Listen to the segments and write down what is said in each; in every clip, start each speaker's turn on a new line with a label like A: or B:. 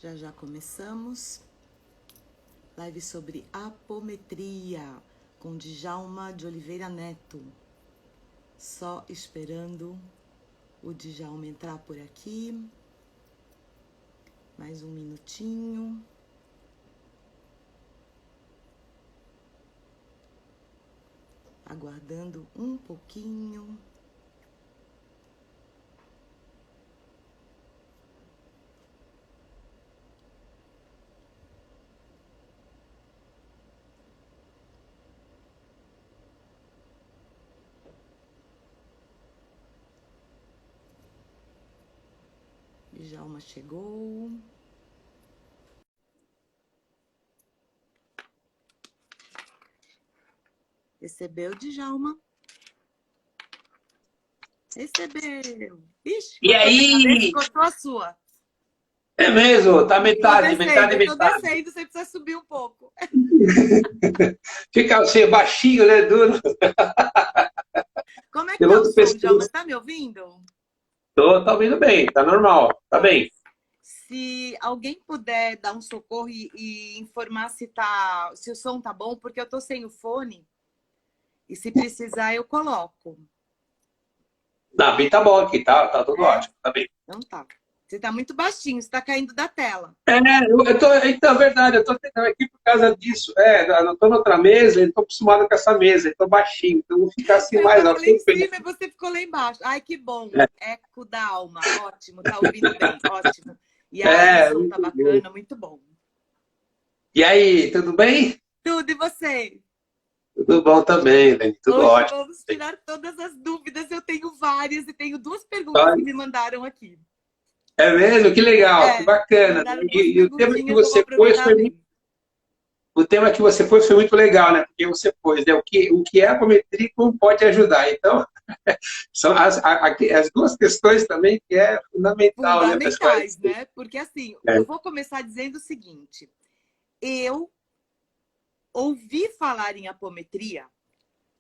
A: Já já começamos. Live sobre apometria com Djalma de Oliveira Neto. Só esperando o Djalma entrar por aqui. Mais um minutinho. Aguardando um pouquinho. Djalma chegou. Recebeu, Djalma? Recebeu. Ixi,
B: E aí?
A: cortou a sua.
B: É mesmo, tá metade, metade,
A: Eu tô
B: metade.
A: descendo, você precisa subir um pouco.
B: Fica assim, baixinho, né, duro.
A: Como é que
B: Tem
A: tá o
B: outro
A: som, Djalma?
B: pescoço.
A: Você tá me ouvindo?
B: Tá ouvindo bem, tá normal, tá bem.
A: Se alguém puder dar um socorro e informar se o som tá bom, porque eu tô sem o fone. E se precisar, eu coloco.
B: Não, bem, tá bom aqui, tá tudo ótimo, tá bem.
A: Então tá. Você tá muito baixinho, você tá caindo da tela.
B: Então, é verdade, eu tô tentando aqui por causa disso. Eu tô noutra mesa, eu tô acostumado com essa mesa, eu tô baixinho, então eu vou ficar assim
A: Eu
B: mais
A: tava
B: alto.
A: lá em cima e você ficou lá embaixo. Ai, que bom. Eco da alma. Ótimo, tá ouvindo bem. Ótimo. E aí, o som tá
B: Muito bom.
A: bacana, muito bom.
B: E aí, tudo bem?
A: Tudo, e você?
B: Tudo bom também, Dani, tudo
A: Hoje
B: ótimo.
A: vamos tirar todas as dúvidas. Eu tenho várias e tenho duas perguntas que me mandaram aqui.
B: É mesmo? Que legal, que bacana.
A: Mandaram duas
B: E o tema que
A: perguntinhas, eu vou
B: você pôs
A: aproveitar
B: foi
A: bem.
B: o tema que você pôs foi muito legal, né? Porque você pôs, né? O que é apometria e como pode ajudar. Então, são as duas questões também que é fundamental, né, para
A: Fundamentais,
B: esclarecer.
A: né? Porque assim,
B: É,
A: eu vou começar dizendo o seguinte. Eu ouvi falar em apometria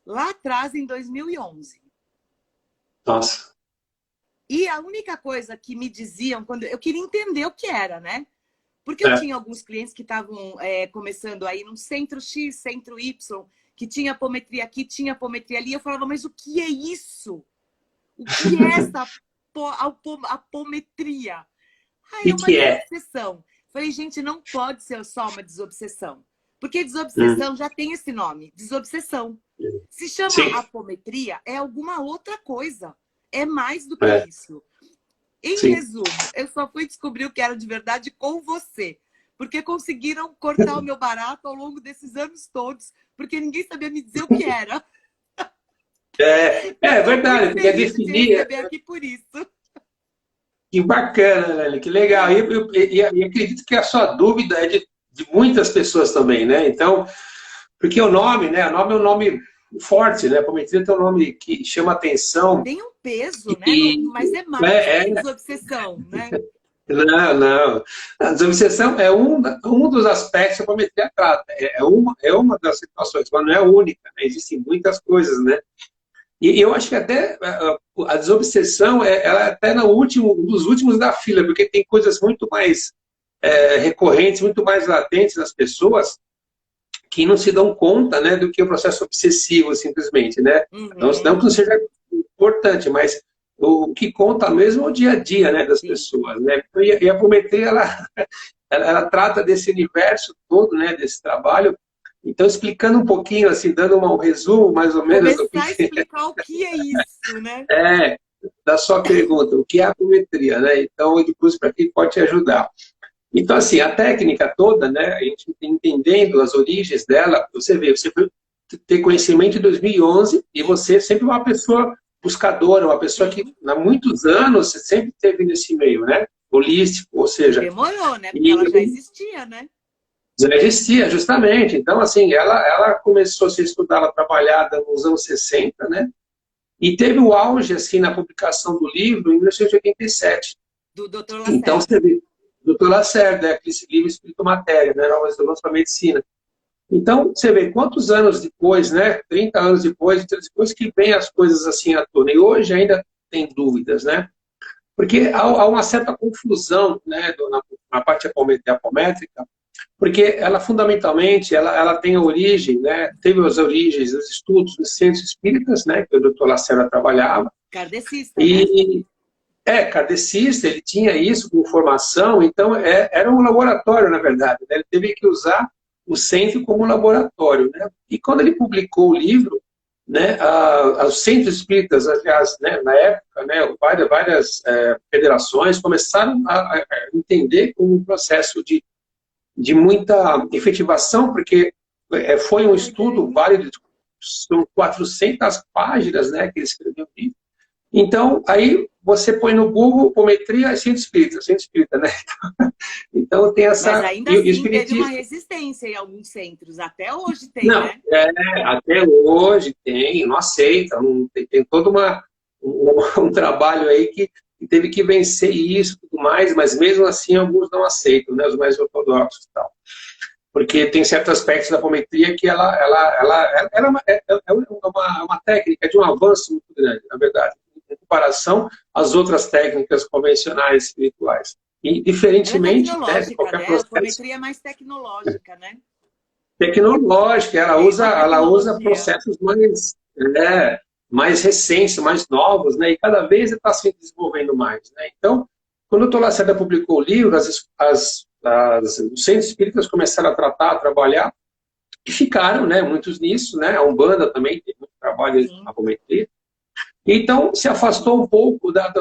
A: lá atrás, em 2011.
B: nossa.
A: E a única coisa que me diziam, quando eu queria entender o que era, né? Porque eu
B: É,
A: tinha alguns clientes que estavam começando aí num centro X, centro Y, que tinha apometria aqui, tinha apometria ali. Eu falava, mas o que é isso? O que é essa apometria? Ah, é
B: e
A: uma
B: que é?
A: desobsessão. Falei, gente, não pode ser só uma desobsessão. Porque
B: Hum,
A: desobsessão já tem esse nome, desobsessão. Se chama
B: sim,
A: apometria, é alguma outra coisa. É mais do que
B: é,
A: isso. Em
B: sim.
A: resumo, eu só fui descobrir o que era de verdade com você. Porque conseguiram cortar o meu barato ao longo desses anos todos, porque ninguém sabia me dizer o que era. Eu
B: É
A: estou muito
B: verdade, porque é
A: feliz de te
B: definir.
A: receber aqui por isso.
B: Que bacana, Nelly, que legal. E acredito que a sua dúvida é de muitas pessoas também, né? Então, porque o nome, né? O nome é um nome forte, né? A apometria tem um nome que chama atenção.
A: Tem um peso, né?
B: E,
A: Mas é mais
B: é,
A: que
B: é,
A: desobsessão, né?
B: não, não. A desobsessão é um dos aspectos que a apometria trata. É uma das situações, mas não é a única, né? Existem muitas coisas, né? E eu acho que até a desobsessão ela é até um dos últimos da fila, porque tem coisas muito mais recorrentes, muito mais latentes nas pessoas que não se dão conta, né, do que o processo obsessivo, simplesmente, né? Não que
A: Uhum.
B: não seja importante, mas o que conta mesmo é o dia a dia, né, das
A: Sim.
B: pessoas, né? E a apometria, ela trata desse universo todo, né, desse trabalho. Então, explicando um pouquinho, assim, dando um resumo, mais ou menos, do
A: Começar a explicar o que é isso, né?
B: é da sua pergunta, o que é a apometria, né? Então, depois para quem pode te ajudar. Então, assim, a técnica toda, né, a gente entendendo as origens dela, você vê, você foi ter conhecimento em 2011 e
A: Isso.
B: você é sempre uma pessoa buscadora, uma pessoa que
A: Sim.
B: há muitos anos você sempre esteve nesse meio, né, holístico, ou
A: E
B: seja,
A: demorou, né? Porque ela já
B: e
A: existia, né?
B: já existia, justamente. Então, assim, ela começou a ser estudada, trabalhada nos anos 60, né, e teve o auge, assim, na publicação do livro em 1987.
A: Do Dr.
B: Então, você
A: Lacerda.
B: vê, doutor Lacerda, né, esse livro Espírito Matéria, né, novas evoluções para a medicina. Então, você vê quantos anos depois, né, 30 anos depois que vem as coisas assim à tona. E hoje ainda tem dúvidas, né? Porque há uma certa confusão, né, na parte apométrica, porque ela fundamentalmente ela tem a origem, né, teve as origens dos estudos dos centros espíritas, né, que o Dr. Lacerda trabalhava.
A: Kardecista, né?
B: E kardecista, ele tinha isso como formação, então era um laboratório, na verdade, né? Ele teve que usar o centro como laboratório, né? E quando ele publicou o livro, né, os centros espíritas, aliás, né, na época, né, várias federações começaram a entender como um processo de muita efetivação, porque foi um estudo válido, são 400 páginas, né, que ele escreveu o livro. Então, aí você põe no Google apometria e centro espírita, né? Então tem essa...
A: Mas ainda assim teve uma resistência em alguns centros, até hoje tem,
B: não,
A: né?
B: Até hoje tem, não aceita, tem todo um trabalho aí que teve que vencer isso e tudo mais, mas mesmo assim alguns não aceitam, né? Os mais ortodoxos e tal. Porque tem certos aspectos da apometria que ela é uma técnica de um avanço muito grande, na verdade, em comparação às outras técnicas convencionais espirituais. E, diferentemente,
A: ela é
B: de qualquer
A: né?
B: processo...
A: A apometria é mais tecnológica, né?
B: Tecnológica, ela usa processos mais recentes, mais novos, né? E cada vez está se desenvolvendo mais, né? Então, quando o Dr. Lacerda publicou o livro, os centros espíritas começaram a tratar, a trabalhar, e ficaram, né, muitos nisso, né? A Umbanda também tem muito trabalho na apometria. Então, se afastou um pouco da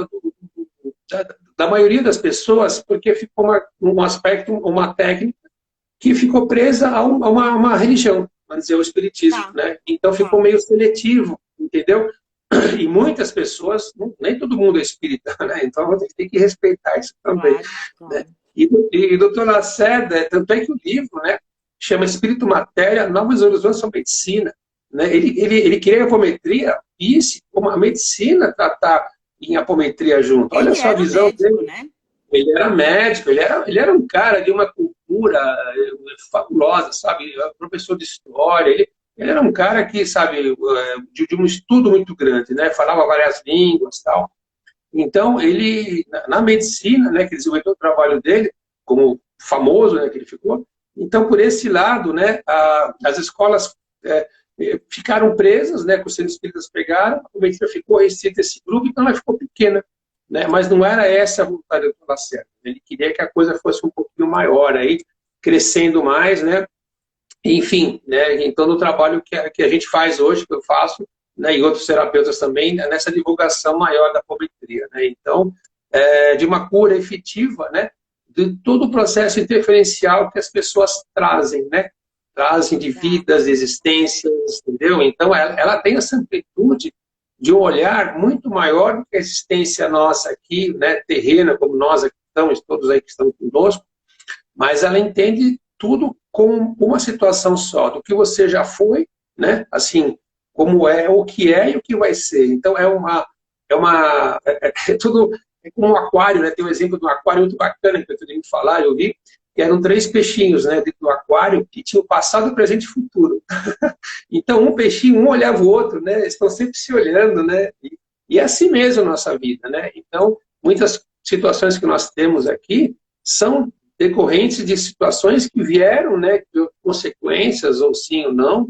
B: maioria das pessoas, porque ficou um aspecto, uma técnica, que ficou presa a uma religião, vamos dizer, o espiritismo, né? Então ficou meio seletivo, entendeu? E muitas pessoas, nem todo mundo é espírita, né? Então a gente tem que respeitar isso também.
A: Claro.
B: Né? E o Dr. Lacerda, tanto é que o livro, né, chama Espírito Matéria, Novos Horizontes sobre Medicina. Né? Ele queria que a apometria visse como a medicina tratar em apometria junto. Olha só a visão
A: médico,
B: dele.
A: Né?
B: Ele era médico, ele era um cara de uma cultura fabulosa, sabe? Professor de história, ele era um cara que, sabe, de um estudo muito grande, né? Falava várias línguas e tal. Então, ele, na medicina, né, que desenvolveu o trabalho dele, como famoso, né, que ele ficou, então, por esse lado, né, as escolas ficaram presas, né, que os centros espíritas pegaram, a medicina ficou restrita a esse grupo, então ela ficou pequena. Né? Mas não era essa a vontade do Lacerda. Ele queria que a coisa fosse um pouquinho maior, aí, crescendo mais, né? Enfim, né? Então, no trabalho que a gente faz hoje, que eu faço, né? E outros terapeutas também, nessa divulgação maior da apometria. Né? Então, de uma cura efetiva, né? De todo o processo interferencial que as pessoas trazem, né? Trazem de vidas, de existências, entendeu? Então, ela tem essa amplitude de um olhar muito maior do que a existência nossa aqui, né, terrena, como nós aqui estamos, todos aí que estão conosco, mas ela entende tudo como uma situação só, do que você já foi, né, assim, como é, o que é e o que vai ser. Então, tudo como um aquário, né, tem um exemplo de um aquário muito bacana que eu tenho que falar, eu vi, que eram 3 peixinhos, né, dentro do aquário, que tinham passado, presente e futuro. Então, um peixinho, um olhava o outro, né, eles estão sempre se olhando, né, e é assim mesmo a nossa vida, né. Então, muitas situações que nós temos aqui são decorrentes de situações que vieram, né, de consequências, ou sim ou não,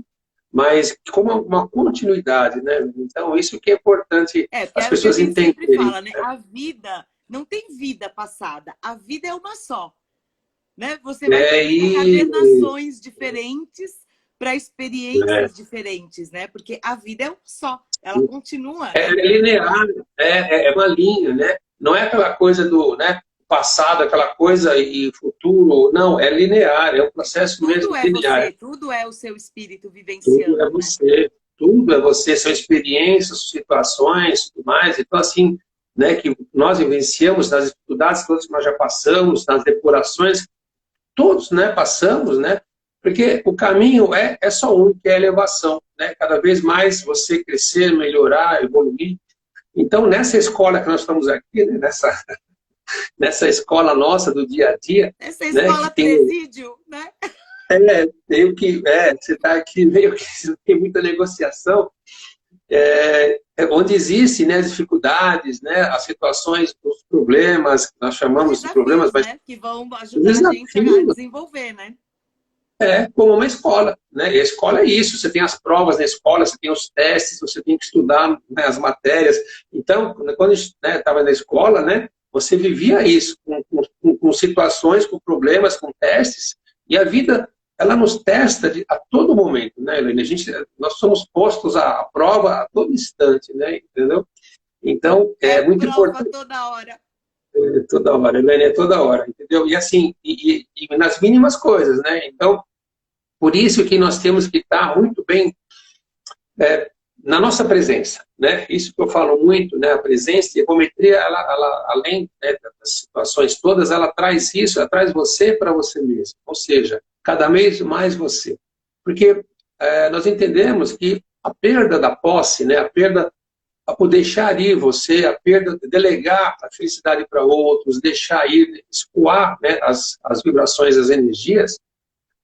B: mas como uma continuidade, né. Então, isso que é importante as pessoas entenderem.
A: Sempre fala, né, a vida, não tem vida passada, a vida é uma só. Né? Você vai ter reencarnações diferentes para experiências diferentes, né? Porque a vida é uma só, ela continua. Né?
B: É linear, é uma linha, né? Não é aquela coisa do, né, passado, aquela coisa e futuro, não, é linear, é um processo
A: tudo
B: mesmo linear.
A: Você, tudo é o seu espírito vivenciando.
B: Tudo é você, né? Tudo é você, são experiências, situações, tudo mais. Então, assim, né, que nós vivenciamos nas dificuldades todas que nós já passamos, nas depurações, todos, né, passamos, né, porque o caminho é só um, que é a elevação, né, cada vez mais você crescer, melhorar, evoluir. Então, nessa escola que nós estamos aqui, né, nessa escola nossa do dia a dia...
A: Essa escola, né, presídio, né?
B: Meio que, você está aqui, meio que tem muita negociação, onde existem, né, as dificuldades, né, as situações, os problemas, que nós chamamos de problemas, mas
A: né, que vão ajudar a gente a desenvolver, né?
B: Como uma escola, né? E a escola é isso, você tem as provas na escola, você tem os testes, você tem que estudar, né, as matérias. Então, quando a gente estava na escola, né, você vivia isso, com situações, com problemas, com testes, e a vida, ela nos testa a todo momento, né, Elaine? Nós somos postos à prova a todo instante, né, entendeu? Então, é muito
A: prova
B: importante.
A: Toda hora.
B: Toda hora, Elaine, é toda hora, entendeu? E assim, e nas mínimas coisas, né? Então, por isso que nós temos que estar muito bem na nossa presença, né? Isso que eu falo muito, né? A presença e a econometria, ela além, né, das situações todas, ela traz isso, ela traz você para você mesmo. Ou seja, cada vez mais você. Porque nós entendemos que a perda da posse, né? A perda, o deixar ir você, a perda de delegar a felicidade para outros, deixar ir, escoar, né, as vibrações, as energias,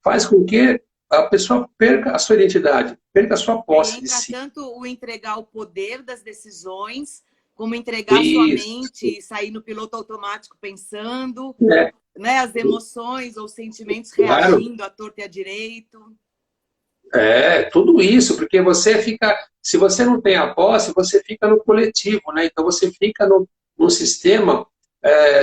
B: faz com que a pessoa perca a sua identidade, perca a sua posse de si.
A: Tanto o entregar o poder das decisões, como entregar a sua mente e sair no piloto automático pensando, né, as emoções ou sentimentos reagindo à torta e à direito.
B: Tudo isso, porque você fica, se você não tem a posse, você fica no coletivo, né? Então você fica num sistema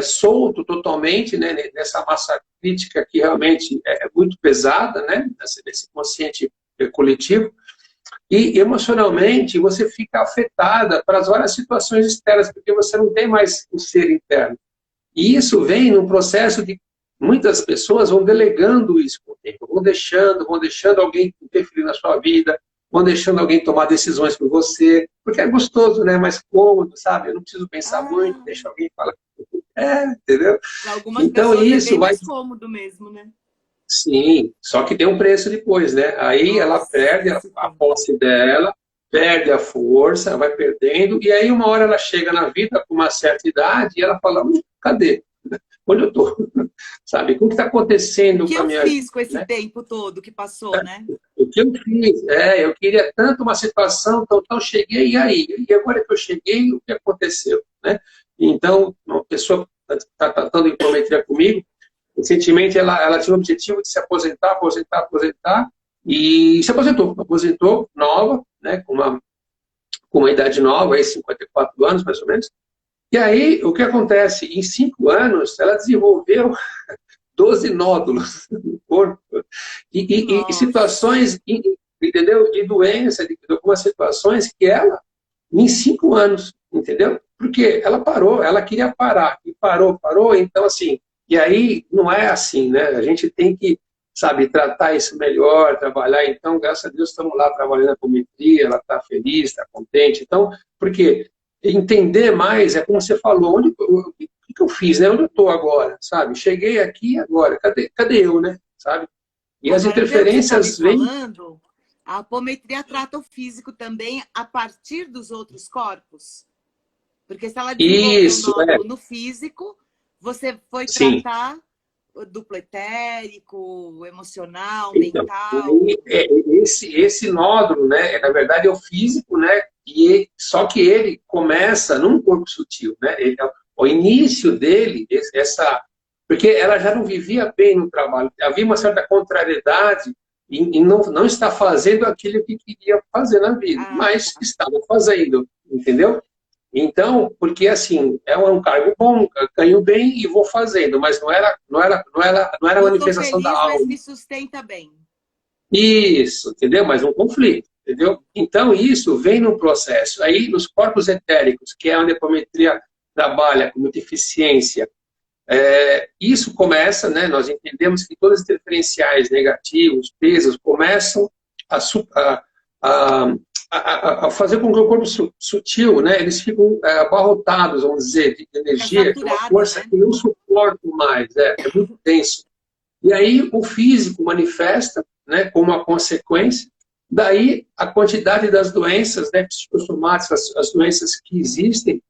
B: solto totalmente, né? Nessa massa crítica que realmente é muito pesada, né? Nesse consciente coletivo, e emocionalmente você fica afetada para as várias situações externas, porque você não tem mais o ser interno. E isso vem num processo de muitas pessoas vão delegando isso com o tempo, vão deixando alguém interferir na sua vida, vão deixando alguém tomar decisões por você, porque é gostoso, né? Mais cômodo, sabe? Eu não preciso pensar muito, deixa alguém falar. Entendeu?
A: Para algumas pessoas isso é bem mais cômodo mesmo, né?
B: Sim, só que tem um preço depois, né? Aí ela perde a posse dela, perde a força, vai perdendo, e aí uma hora ela chega na vida com uma certa idade e ela fala, cadê? Onde eu estou? Sabe? O que está acontecendo com a minha vida?
A: O que eu fiz com esse tempo todo que passou, né?
B: O que eu fiz? Eu queria tanto uma situação, então cheguei, e aí? E agora que eu cheguei, o que aconteceu? Né? Então, uma pessoa está tratando de econometria comigo, recentemente ela tinha o objetivo de se aposentar, e se aposentou nova, né? com uma idade nova, aí 54 anos mais ou menos. E aí, o que acontece? Em 5 anos, ela desenvolveu 12 nódulos no corpo. E situações, entendeu? De doença, de algumas situações que ela, em 5 anos, entendeu? Porque ela parou, ela queria parar. E parou. Então, assim, e aí não é assim, né? A gente tem que, sabe, tratar isso melhor, trabalhar. Então, graças a Deus, estamos lá trabalhando a econometria, ela está feliz, está contente. Então, porque entender mais, é como você falou, o que eu fiz, né? Onde eu estou agora, sabe? Cheguei aqui agora, cadê eu, né? Sabe? E as interferências vêm...
A: A apometria trata o físico também a partir dos outros corpos. Porque se ela desenvolve um nódulo no físico, você foi tratar o duplo etérico, emocional, mental.
B: Esse nódulo, né? Na verdade, é o físico, né? Só que ele começa num corpo sutil, né? O início dele, porque ela já não vivia bem no trabalho, havia uma certa contrariedade em não estar fazendo aquilo que queria fazer na vida, mas estava fazendo, entendeu? Então, porque assim, é um cargo bom, ganho bem e vou fazendo, mas não era a manifestação da alma.
A: Mas me sustenta bem.
B: Isso, entendeu? Mas um conflito, entendeu? Então, isso vem no processo. Aí, nos corpos etéricos, que é onde a econometria trabalha com muita eficiência, isso começa, né? Nós entendemos que todos os diferenciais negativos, pesos, começam a fazer com que o corpo sutil, né? Eles ficam abarrotados, vamos dizer, de energia, de uma força que não suportam mais, é muito denso. E aí o físico manifesta, né, como uma consequência, daí a quantidade das doenças, né, psicossomáticas, as doenças que existem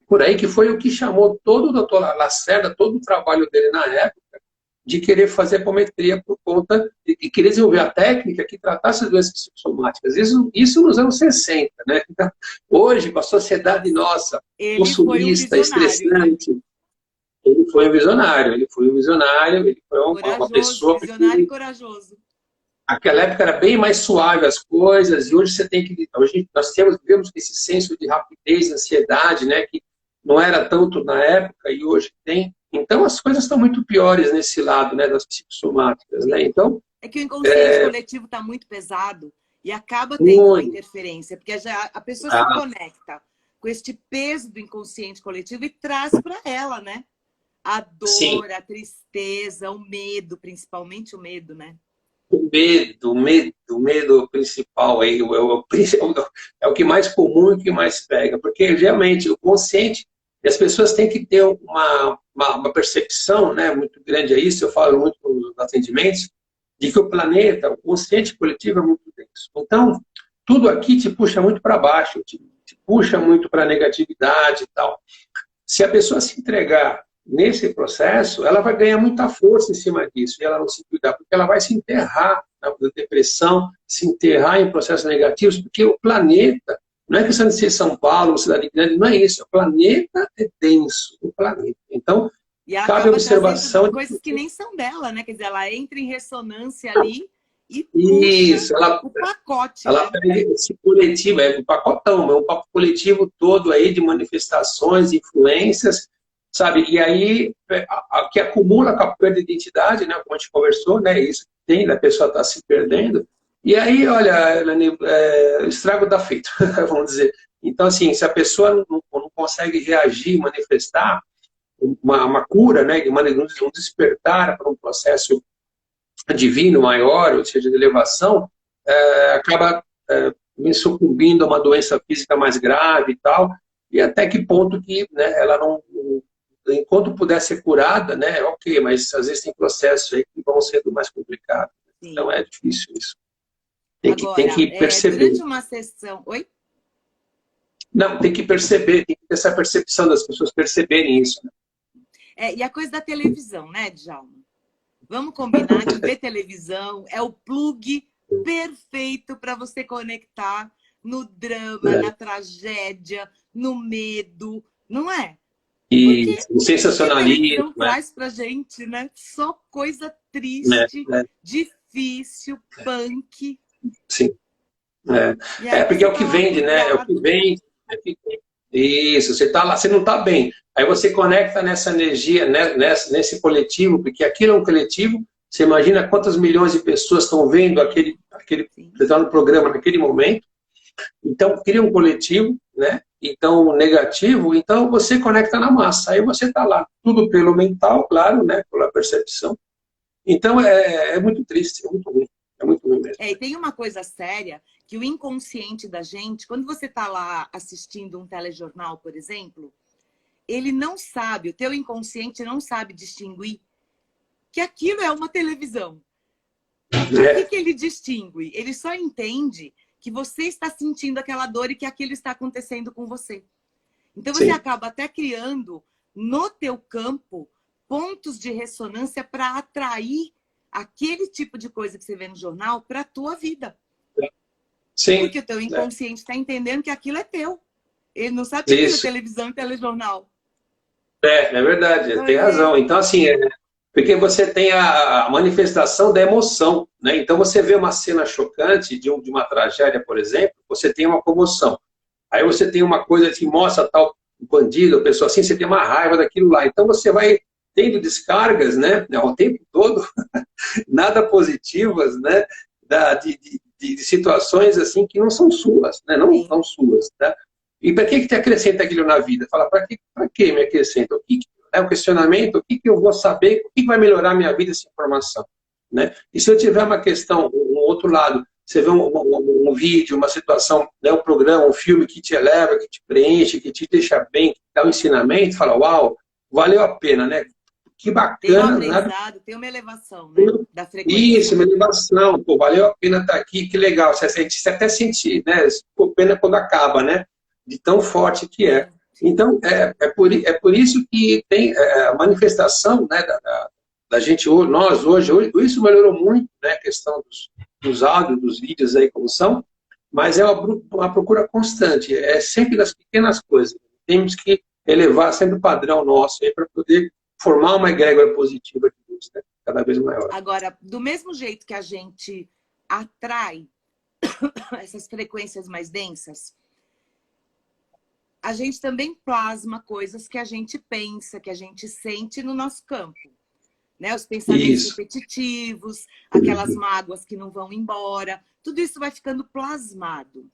B: por aí, que foi o que chamou todo o doutor Lacerda, todo o trabalho dele na época, de querer fazer apometria por conta de querer desenvolver a técnica que tratasse as doenças psicossomáticas. Isso nos anos 60, né? Então, hoje, com a sociedade nossa, consumista, estressante, ele foi um visionário, ele foi uma pessoa...
A: Visionário e corajoso.
B: Naquela época era bem mais suave as coisas, e hoje você tem que... Hoje nós vivemos esse senso de rapidez, ansiedade, né? Que não era tanto na época e hoje tem. Então, as coisas estão muito piores nesse lado, né, das psicossomáticas, né? Então,
A: é que o inconsciente coletivo está muito pesado e acaba tendo uma interferência, porque já a pessoa se conecta com este peso do inconsciente coletivo e traz para ela, né? A dor, sim, a tristeza, o medo, principalmente o medo, né?
B: O medo principal aí, é o que mais comum e o que mais pega, porque realmente o consciente, as pessoas têm que ter uma percepção, né, muito grande a isso, eu falo muito nos atendimentos, de que o planeta, o consciente coletivo é muito denso. Então, tudo aqui te puxa muito para baixo, te puxa muito para a negatividade e tal. Se a pessoa se entregar nesse processo, ela vai ganhar muita força em cima disso, e ela não se cuidar, porque ela vai se enterrar na depressão, se enterrar em processos negativos, porque o planeta, não é questão de ser São Paulo, cidade grande, não é isso, o planeta é denso, o planeta. Então,
A: e ela
B: cabe observação...
A: coisas que nem são dela, né? Quer dizer, ela entra em ressonância ali e
B: isso,
A: o pacote.
B: Ela pega esse coletivo, é um pacotão, é um pacote coletivo todo aí de manifestações, influências, sabe? E aí, que acumula com a perda de identidade, né? Como a gente conversou, né? Isso tem, a pessoa está se perdendo. E aí, olha, Elane, estrago está feito, vamos dizer. Então, assim, se a pessoa não consegue reagir, manifestar uma cura, né? Um despertar para um processo divino maior, ou seja, de elevação, acaba me sucumbindo a uma doença física mais grave e tal, e até que ponto que, né, ela não... Enquanto puder ser curada, né, ok, mas às vezes tem processos aí que vão sendo mais complicados. Sim. Então é difícil isso. Tem que perceber.
A: Durante uma sessão... Oi?
B: Não, tem que perceber, tem que ter essa percepção das pessoas perceberem isso. Né?
A: E a coisa da televisão, né, Djalma? Vamos combinar que ver televisão é o plug perfeito para você conectar no drama, na tragédia, no medo, não é?
B: E o sensacionalismo.
A: Traz pra gente, né? Só coisa triste, difícil, punk.
B: Sim. Porque é o que vende, né? É o que vende. Isso, você tá lá, você não está bem. Aí você conecta nessa energia, né, nesse coletivo, porque aquilo é um coletivo. Você imagina quantas milhões de pessoas estão vendo aquele você está no programa naquele momento. Então, cria um coletivo, né? Então, negativo, então você conecta na massa. Aí você está lá, tudo pelo mental, claro, né? Pela percepção. Então, é muito triste, é muito ruim. É muito ruim mesmo.
A: E tem uma coisa séria, que o inconsciente da gente, quando você está lá assistindo um telejornal, por exemplo, ele não sabe, o teu inconsciente não sabe distinguir que aquilo é uma televisão. O que ele distingue? Ele só entende que você está sentindo aquela dor e que aquilo está acontecendo com você. Então você acaba até criando no teu campo pontos de ressonância para atrair aquele tipo de coisa que você vê no jornal para a tua vida.
B: Sim.
A: Porque o teu inconsciente está entendendo que aquilo é teu. Ele não sabe que é televisão e telejornal.
B: É verdade, tem razão. Então, assim, porque você tem a manifestação da emoção, né? Então, você vê uma cena chocante de uma tragédia, por exemplo, você tem uma comoção. Aí você tem uma coisa que mostra tal bandido, a pessoa assim, você tem uma raiva daquilo lá. Então, você vai tendo descargas, né? O tempo todo, nada positivas, né? De situações assim que não são suas, né? Não são suas, né? E para que te acrescenta aquilo na vida? Fala, para que me acrescenta? O questionamento, o que eu vou saber, o que vai melhorar a minha vida essa informação? Né? E se eu tiver uma questão, um outro lado, você vê um vídeo, uma situação, né, um programa, um filme que te eleva, que te preenche, que te deixa bem, que dá um ensinamento, fala, uau, valeu a pena, né? Que bacana.
A: Tem um aprendizado, tem uma elevação, né, da frequência.
B: Isso, uma elevação, pô, valeu a pena estar aqui, que legal. Você até sentir, né? Pô, pena quando acaba, né? De tão forte que é. Então, é por isso que tem a manifestação, né, da gente, nós hoje, isso melhorou muito, né, a questão dos áudios, dos vídeos aí como são, mas é uma procura constante, é sempre das pequenas coisas. Temos que elevar sempre o padrão nosso para poder formar uma egrégora positiva de luz, né, cada vez maior.
A: Agora, do mesmo jeito que a gente atrai essas frequências mais densas, a gente também plasma coisas que a gente pensa, que a gente sente no nosso campo. Né? Os pensamentos repetitivos, aquelas mágoas que não vão embora, tudo isso vai ficando plasmado.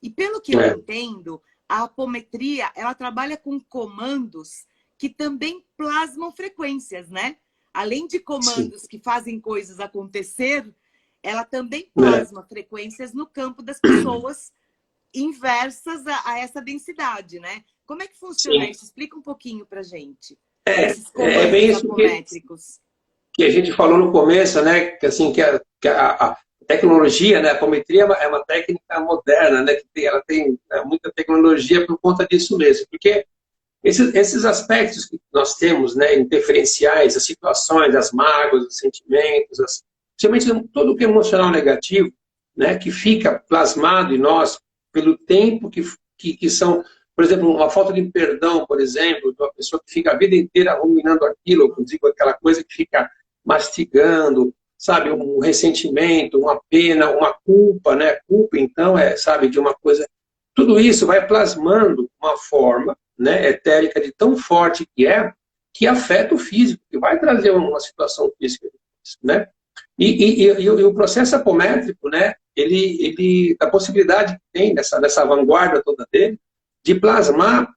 A: E pelo que eu entendo, a apometria, ela trabalha com comandos que também plasmam frequências, né? Além de comandos que fazem coisas acontecer, ela também plasma frequências no campo das pessoas inversas a essa densidade, né? Como é que funciona isso? Explica um pouquinho pra gente. Esses comandos
B: bem isso
A: apométricos.
B: Que a gente falou no começo, né? Que assim, que a tecnologia, né? A apometria é uma técnica moderna, né? Ela tem muita tecnologia por conta disso mesmo. Porque esses aspectos que nós temos, né? Interferenciais, as situações, as mágoas, os sentimentos, principalmente todo o que é emocional negativo, né? Que fica plasmado em nós pelo tempo que são, por exemplo, uma falta de perdão, por exemplo, de uma pessoa que fica a vida inteira ruminando aquilo, eu digo aquela coisa que fica mastigando, sabe, um ressentimento, uma pena, uma culpa, né? Culpa, então, sabe, de uma coisa... Tudo isso vai plasmando uma forma, né, etérica de tão forte que afeta o físico, que vai trazer uma situação física, né? E o processo apométrico, né, a possibilidade que tem dessa vanguarda toda dele, de plasmar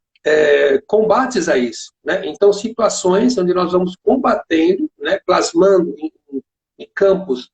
B: combates a isso, né? Então, situações onde nós vamos combatendo, né, plasmando em campos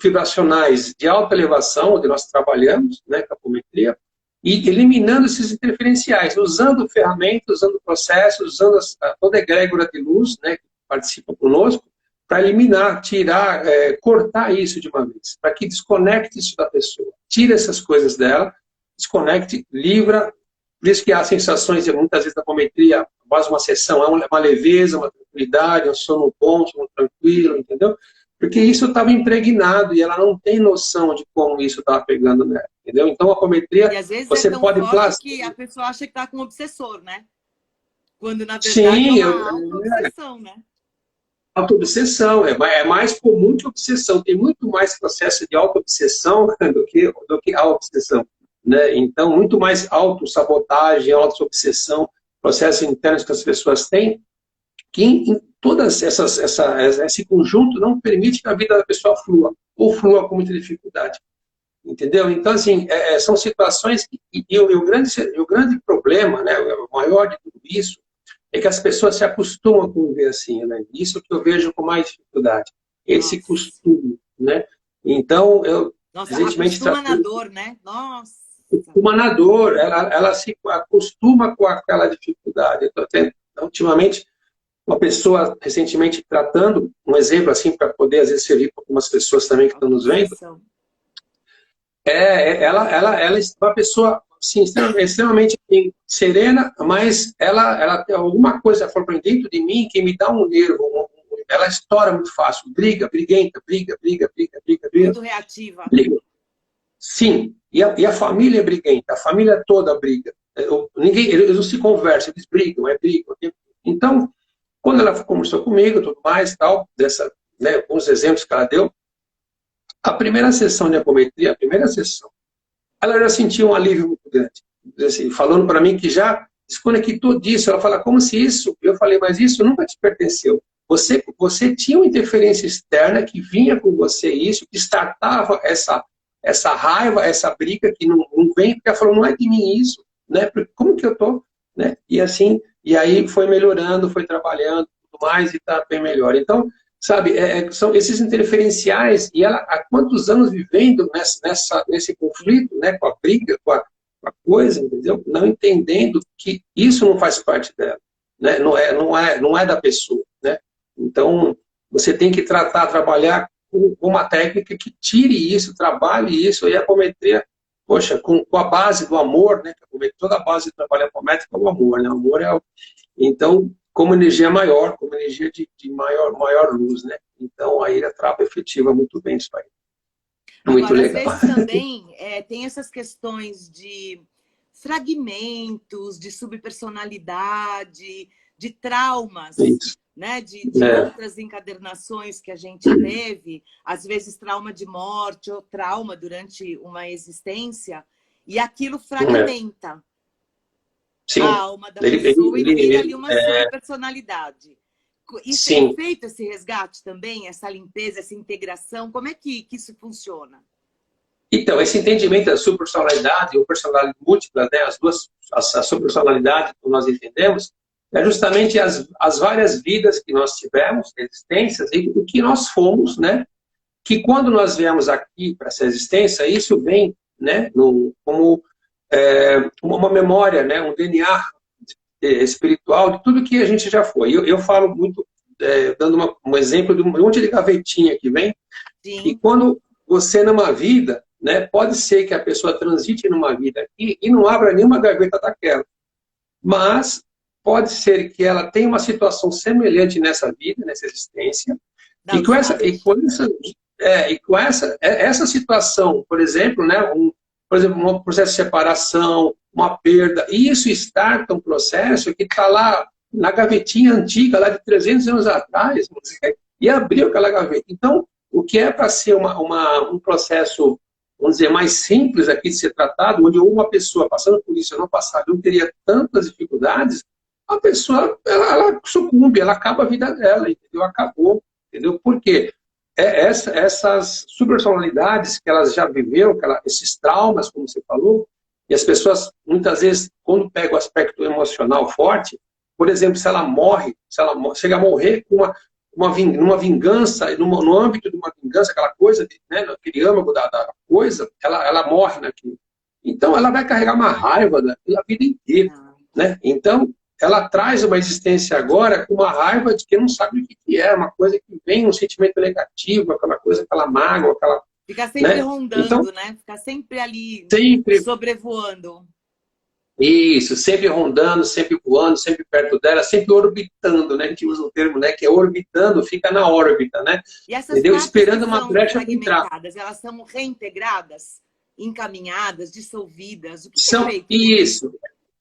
B: vibracionais de alta elevação, onde nós trabalhamos, né, com a apometria, e eliminando esses interferenciais, usando ferramentas, usando processos, usando toda a egrégora de luz, né, que participa conosco, para eliminar, tirar, cortar isso de uma vez, para que desconecte isso da pessoa, tire essas coisas dela, desconecte, livra. Por isso que há sensações, muitas vezes, da apometria, após uma sessão, há uma leveza, uma tranquilidade, um sono bom, um sono tranquilo, entendeu? Porque isso estava impregnado e ela não tem noção de como isso estava pegando nela, entendeu? Então, a apometria,
A: e às vezes
B: você pode
A: plasmar que a pessoa acha que está com um obsessor, né? Quando, na verdade, é uma auto-obsessão, né?
B: Auto-obsessão, é mais comum que obsessão. Tem muito mais processo de auto-obsessão do que a obsessão, né? Então, muito mais auto-sabotagem, auto-obsessão, processos internos que as pessoas têm, que em todas esse conjunto não permite que a vida da pessoa flua, ou flua com muita dificuldade. Entendeu? Então, assim, são situações que... E o grande problema, né, o maior de tudo isso, é que as pessoas se acostumam a conviver assim, né? Isso que eu vejo com mais dificuldade. Esse costume, né? Então,
A: Nossa, acostuma na dor, né? Nossa.
B: Acostuma na dor, ela se acostuma com aquela dificuldade. Eu estou tendo, ultimamente, uma pessoa recentemente tratando, um exemplo assim, para poder, às vezes, servir para algumas pessoas também que estão nos vendo. Ela é uma pessoa sim, extremamente serena, mas ela tem alguma coisa for para dentro de mim que me dá um nervo, ela estoura muito fácil, briguenta, briga.
A: Muito reativa.
B: Briga. Sim, e a família é briguenta, a família toda briga. Eles não se conversam, eles brigam. Então, quando ela conversou comigo, tudo mais, tal, né, alguns exemplos que ela deu, a primeira sessão de apometria, ela já sentiu um alívio muito grande. Assim, falando para mim que já desconectou disso. Ela fala, como se isso... Eu falei, mas isso nunca te pertenceu. Você tinha uma interferência externa que vinha com você isso, que startava essa raiva, essa briga que não vem, porque ela falou, não é de mim isso, né? Como que eu tô? Né? E assim, e aí foi melhorando, foi trabalhando, tudo mais, e está bem melhor. Então, sabe, são esses interferenciais, e ela há quantos anos vivendo nesse conflito, né, com a briga, com a coisa, entendeu? Não entendendo que isso não faz parte dela, né? Não é da pessoa, né? Então, você tem que trabalhar com uma técnica que tire isso, trabalhe isso, e a apometria, poxa, com a base do amor, né? Toda a base do trabalho apométrico é o amor, né? O amor então, como energia maior, como energia de maior luz, né? Então, a ilha Trapo efetiva muito bem isso aí. Muito
A: Agora,
B: legal.
A: às vezes também tem essas questões de fragmentos, de subpersonalidade, de traumas,
B: Isso.
A: né? De outras encadernações que a gente teve, às vezes trauma de morte ou trauma durante uma existência, e aquilo fragmenta
B: Sim.
A: a alma da pessoa e vira ali uma subpersonalidade. Isso tem feito esse resgate também, essa limpeza, essa integração? Como é que isso funciona?
B: Então, esse entendimento da subpersonalidade ou personalidade múltipla, né, a subpersonalidade que nós entendemos, é justamente as várias vidas que nós tivemos, existências, e o que nós fomos, né? Que quando nós viemos aqui para essa existência, isso vem, né, como uma memória, né, um DNA espiritual de tudo que a gente já foi. Eu falo muito, dando um exemplo de um monte de gavetinha que vem. Sim. E quando você, numa vida, né, pode ser que a pessoa transite numa vida aqui e não abra nenhuma gaveta daquela. Mas pode ser que ela tenha uma situação semelhante nessa vida, nessa existência, e com essa situação, por exemplo, né, um processo de separação, uma perda, e isso starta um processo que está lá na gavetinha antiga, lá de 300 anos atrás, e abriu aquela gaveta. Então, o que é para ser um processo, vamos dizer, mais simples aqui de ser tratado, onde uma pessoa passando por isso no passado não teria tantas dificuldades, a pessoa, ela sucumbe, ela acaba a vida dela, entendeu? Acabou, entendeu? Por quê? Essas subpersonalidades que elas já viveram, esses traumas, como você falou, e as pessoas, muitas vezes, quando pegam o aspecto emocional forte, por exemplo, se ela chega a morrer com numa vingança, no âmbito de uma vingança, aquela coisa, né, aquele âmago da coisa, ela morre naquilo. Então, ela vai carregar uma raiva pela vida inteira, né? Então, ela traz uma existência agora com uma raiva de que não sabe o que é, uma coisa que vem, um sentimento negativo, aquela coisa, aquela mágoa, aquela...
A: Fica sempre rondando, então, né? Fica sempre ali, sobrevoando.
B: Isso, sempre rondando, sempre voando, sempre perto dela, sempre orbitando, né? A gente usa o termo, né? Que é orbitando, fica na órbita, né?
A: E essas partes esperando uma brecha para entrar. Elas são reintegradas, encaminhadas, dissolvidas? O que é feito?
B: Isso.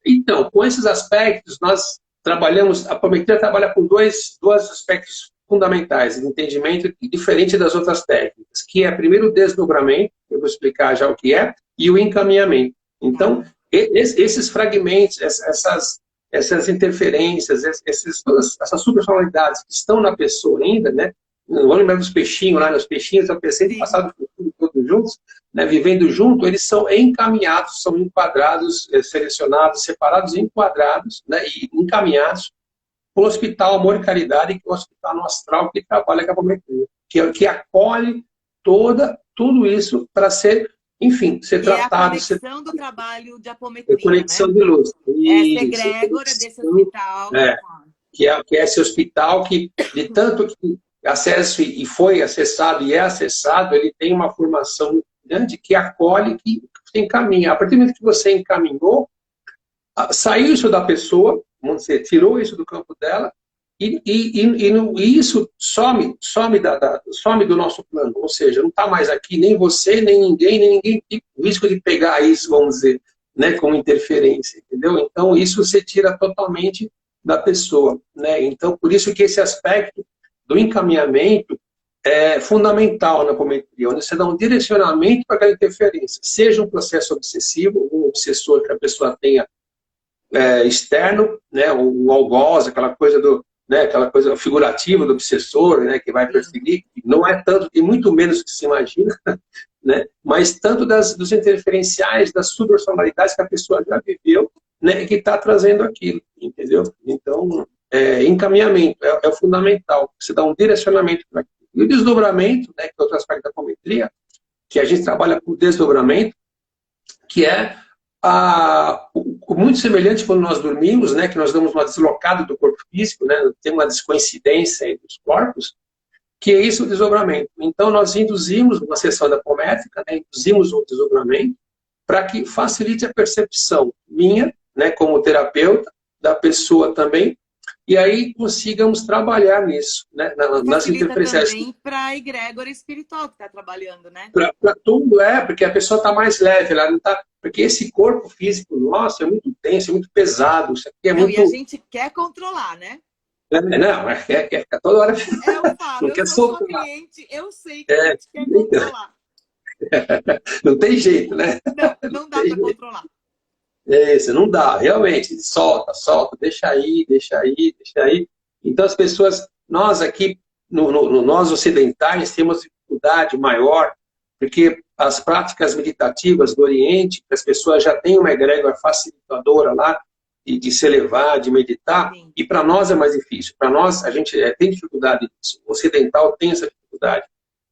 B: Então, com esses aspectos, nós trabalhamos, a apometria trabalha com dois aspectos fundamentais, de entendimento diferente das outras técnicas, que é primeiro o desdobramento, eu vou explicar já o que é, e o encaminhamento. Então, esses fragmentos, essas interferências, todas essas subpersonalidades que estão na pessoa ainda, né? Vamos lembrar dos peixinhos lá, os peixinhos, a pessoa do passado e futuro, todos juntos, né, vivendo junto, eles são encaminhados, são enquadrados, selecionados, separados, enquadrados, né, e encaminhados para o Hospital Amor e Caridade, que é o hospital no astral que trabalha com a apometria, que acolhe tudo isso para ser, enfim, ser tratado.
A: É a conexão do trabalho de apometria,
B: conexão,
A: né?
B: de luz.
A: Essa egrégora desse hospital.
B: Que é esse hospital que, de tanto que acesso e foi acessado e é acessado, ele tem uma formação grande que acolhe, que encaminha. A partir do momento que você encaminhou, saiu isso da pessoa, vamos dizer, tirou isso do campo dela, e isso some do nosso plano. Ou seja, não está mais aqui nem você, nem ninguém tem o risco de pegar isso, vamos dizer, né, como interferência, entendeu? Então, isso você tira totalmente da pessoa, né? Então, por isso que esse aspecto do encaminhamento é fundamental na apometria, onde você dá um direcionamento para aquela interferência, seja um processo obsessivo, um obsessor que a pessoa tenha externo, né, o algoz, aquela coisa aquela coisa figurativa do obsessor, né, que vai perseguir, não é tanto e muito menos que se imagina, né, mas tanto dos interferenciais, das subpersonalidades que a pessoa já viveu, né, e que está trazendo aquilo, entendeu? Então, encaminhamento é fundamental, você dá um direcionamento para aquilo. E o desdobramento, né, que é outro aspecto da apometria, que a gente trabalha com desdobramento, que é muito semelhante quando nós dormimos, né, que nós damos uma deslocada do corpo físico, né, tem uma descoincidência entre os corpos, que é isso o desdobramento. Então, nós induzimos uma sessão da apométrica, né, induzimos um desdobramento para que facilite a percepção minha, né, como terapeuta, da pessoa também, e aí consigamos trabalhar nisso, né? Nas
A: Facilita
B: interferências.
A: também para a egrégora espiritual que está trabalhando, né?
B: Para tudo, porque a pessoa está mais leve, ela não tá, porque esse corpo físico nosso é muito tenso, é muito pesado, isso aqui é
A: Não, e a
B: muito...
A: gente quer controlar, né?
B: Não, quer ficar toda hora,
A: Eu falo,
B: não
A: eu
B: quer
A: sou sua
B: soltar.
A: cliente, eu sei que a gente quer
B: Então,
A: controlar.
B: não tem jeito, né?
A: Não, não dá para controlar.
B: Isso, não dá, realmente. Solta, solta, deixa aí, deixa aí, deixa aí. Então, as pessoas, nós aqui, nós ocidentais, temos dificuldade maior, porque as práticas meditativas do Oriente, as pessoas já têm uma egrégora facilitadora lá, de se elevar, de meditar,
A: Sim.
B: e para nós é mais difícil. Para nós, a gente tem dificuldade disso. O ocidental tem essa dificuldade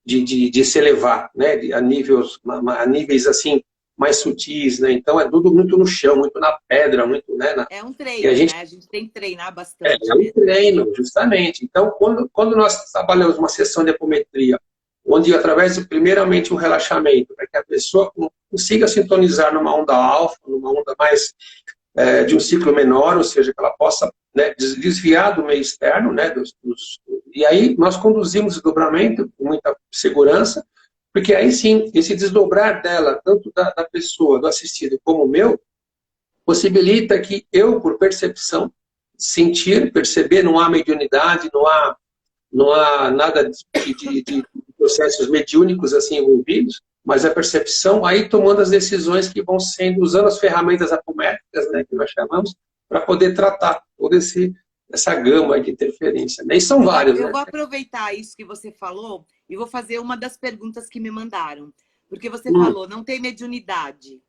B: de se elevar, né? A níveis assim, mais sutis, né? Então é tudo muito no chão, muito na pedra, muito, né?
A: É um
B: E a
A: treino,
B: gente
A: né? A gente tem que treinar
B: é
A: bastante
B: um
A: mesmo.
B: treino, justamente. Então, quando nós trabalhamos uma sessão de apometria, onde através de primeiramente um relaxamento, para que a pessoa consiga sintonizar numa onda alfa, numa onda mais de um ciclo menor, ou seja, que ela possa, né, desviar do meio externo, né, e aí nós conduzimos o desdobramento com muita segurança, porque aí sim, esse desdobrar dela, tanto da pessoa, do assistido, como o meu, possibilita que eu, por percepção, sentir, perceber, não há mediunidade, não há nada de processos mediúnicos assim envolvidos, mas a percepção aí tomando as decisões que vão sendo, usando as ferramentas apométricas, né, que nós chamamos, para poder tratar toda essa gama de interferência. Né? E são vários,
A: Eu
B: né?
A: vou aproveitar isso que você falou e vou fazer uma das perguntas que me mandaram. Porque você falou, não tem mediunidade.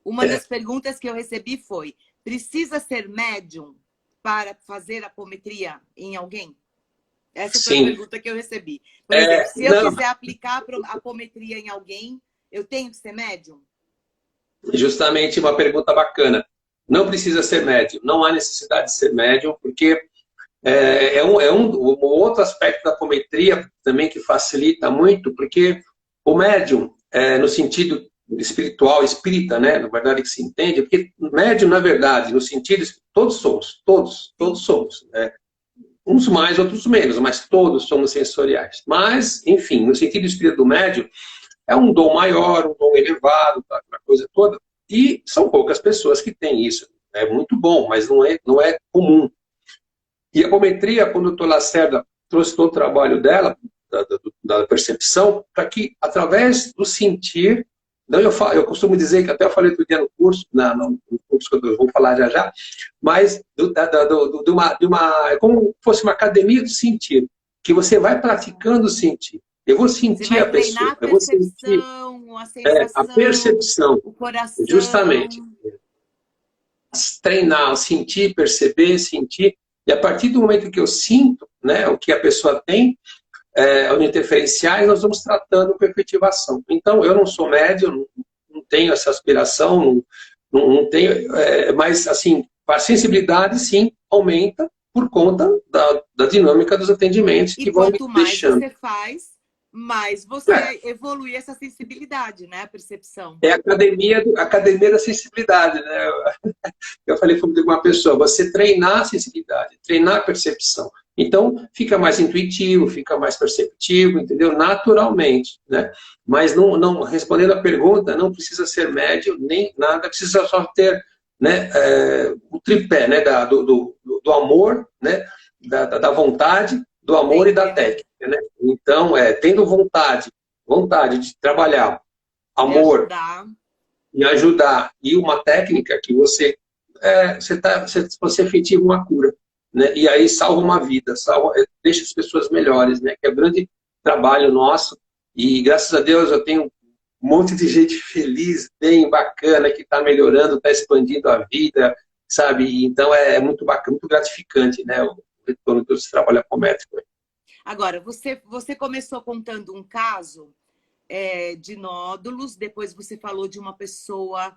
A: Uma das perguntas que eu recebi foi, precisa ser médium para fazer apometria em alguém? Essa foi a
B: Sim.
A: pergunta que eu recebi. Por exemplo, se eu quiser aplicar a apometria em alguém, eu tenho que ser médium?
B: Justamente uma pergunta bacana. Não precisa ser médium, não há necessidade de ser médium, porque um outro aspecto da apometria também que facilita muito, porque o médium, no sentido espiritual, espírita, né, na verdade que se entende, porque médium, na verdade, no sentido, todos somos, todos somos, né? Uns mais, outros menos, mas todos somos sensoriais. Mas, enfim, no sentido espírita do médium, é um dom maior, um dom elevado, tá, aquela coisa toda, e são poucas pessoas que têm isso. É muito bom, mas não é comum. E a apometria, quando o doutor Lacerda trouxe todo o trabalho dela, da percepção, para que, através do sentir, eu costumo dizer, que até eu falei outro dia no curso, no curso que eu vou falar já, mas é como se fosse uma academia do sentir, que você vai praticando o sentir. Eu vou sentir a pessoa, eu vou sentir
A: a sensação,
B: a percepção,
A: o coração.
B: justamente. Treinar, sentir, perceber, sentir, e a partir do momento que eu sinto, né, o que a pessoa tem, os interferenciais, nós vamos tratando com efetivação. Então, eu não sou médium, não tenho essa aspiração, não tenho, mas, assim, a sensibilidade, sim, aumenta por conta da dinâmica dos atendimentos que vão me
A: quanto mais
B: deixando.
A: você faz, mais você evolui essa sensibilidade, né? A percepção.
B: É a academia da sensibilidade, né? Eu falei com uma pessoa, você treinar a sensibilidade, treinar a percepção. Então, fica mais intuitivo, fica mais perceptivo, entendeu? Naturalmente, né? Mas, não respondendo a pergunta, não precisa ser médio, nem nada, precisa só ter, né, o tripé, né, do amor, né, da vontade, do amor e da técnica, né? Então, tendo vontade de trabalhar, amor, e ajudar, e uma técnica que você efetiva uma cura, né? E aí salva uma vida, deixa as pessoas melhores, né? Que é um grande trabalho nosso, e graças a Deus eu tenho um monte de gente feliz, bem bacana, que está melhorando, está expandindo a vida, sabe? Então é muito bacana, muito gratificante, né? O retorno desse trabalho apométrico.
A: Agora, você começou contando um caso de nódulos, depois você falou de uma pessoa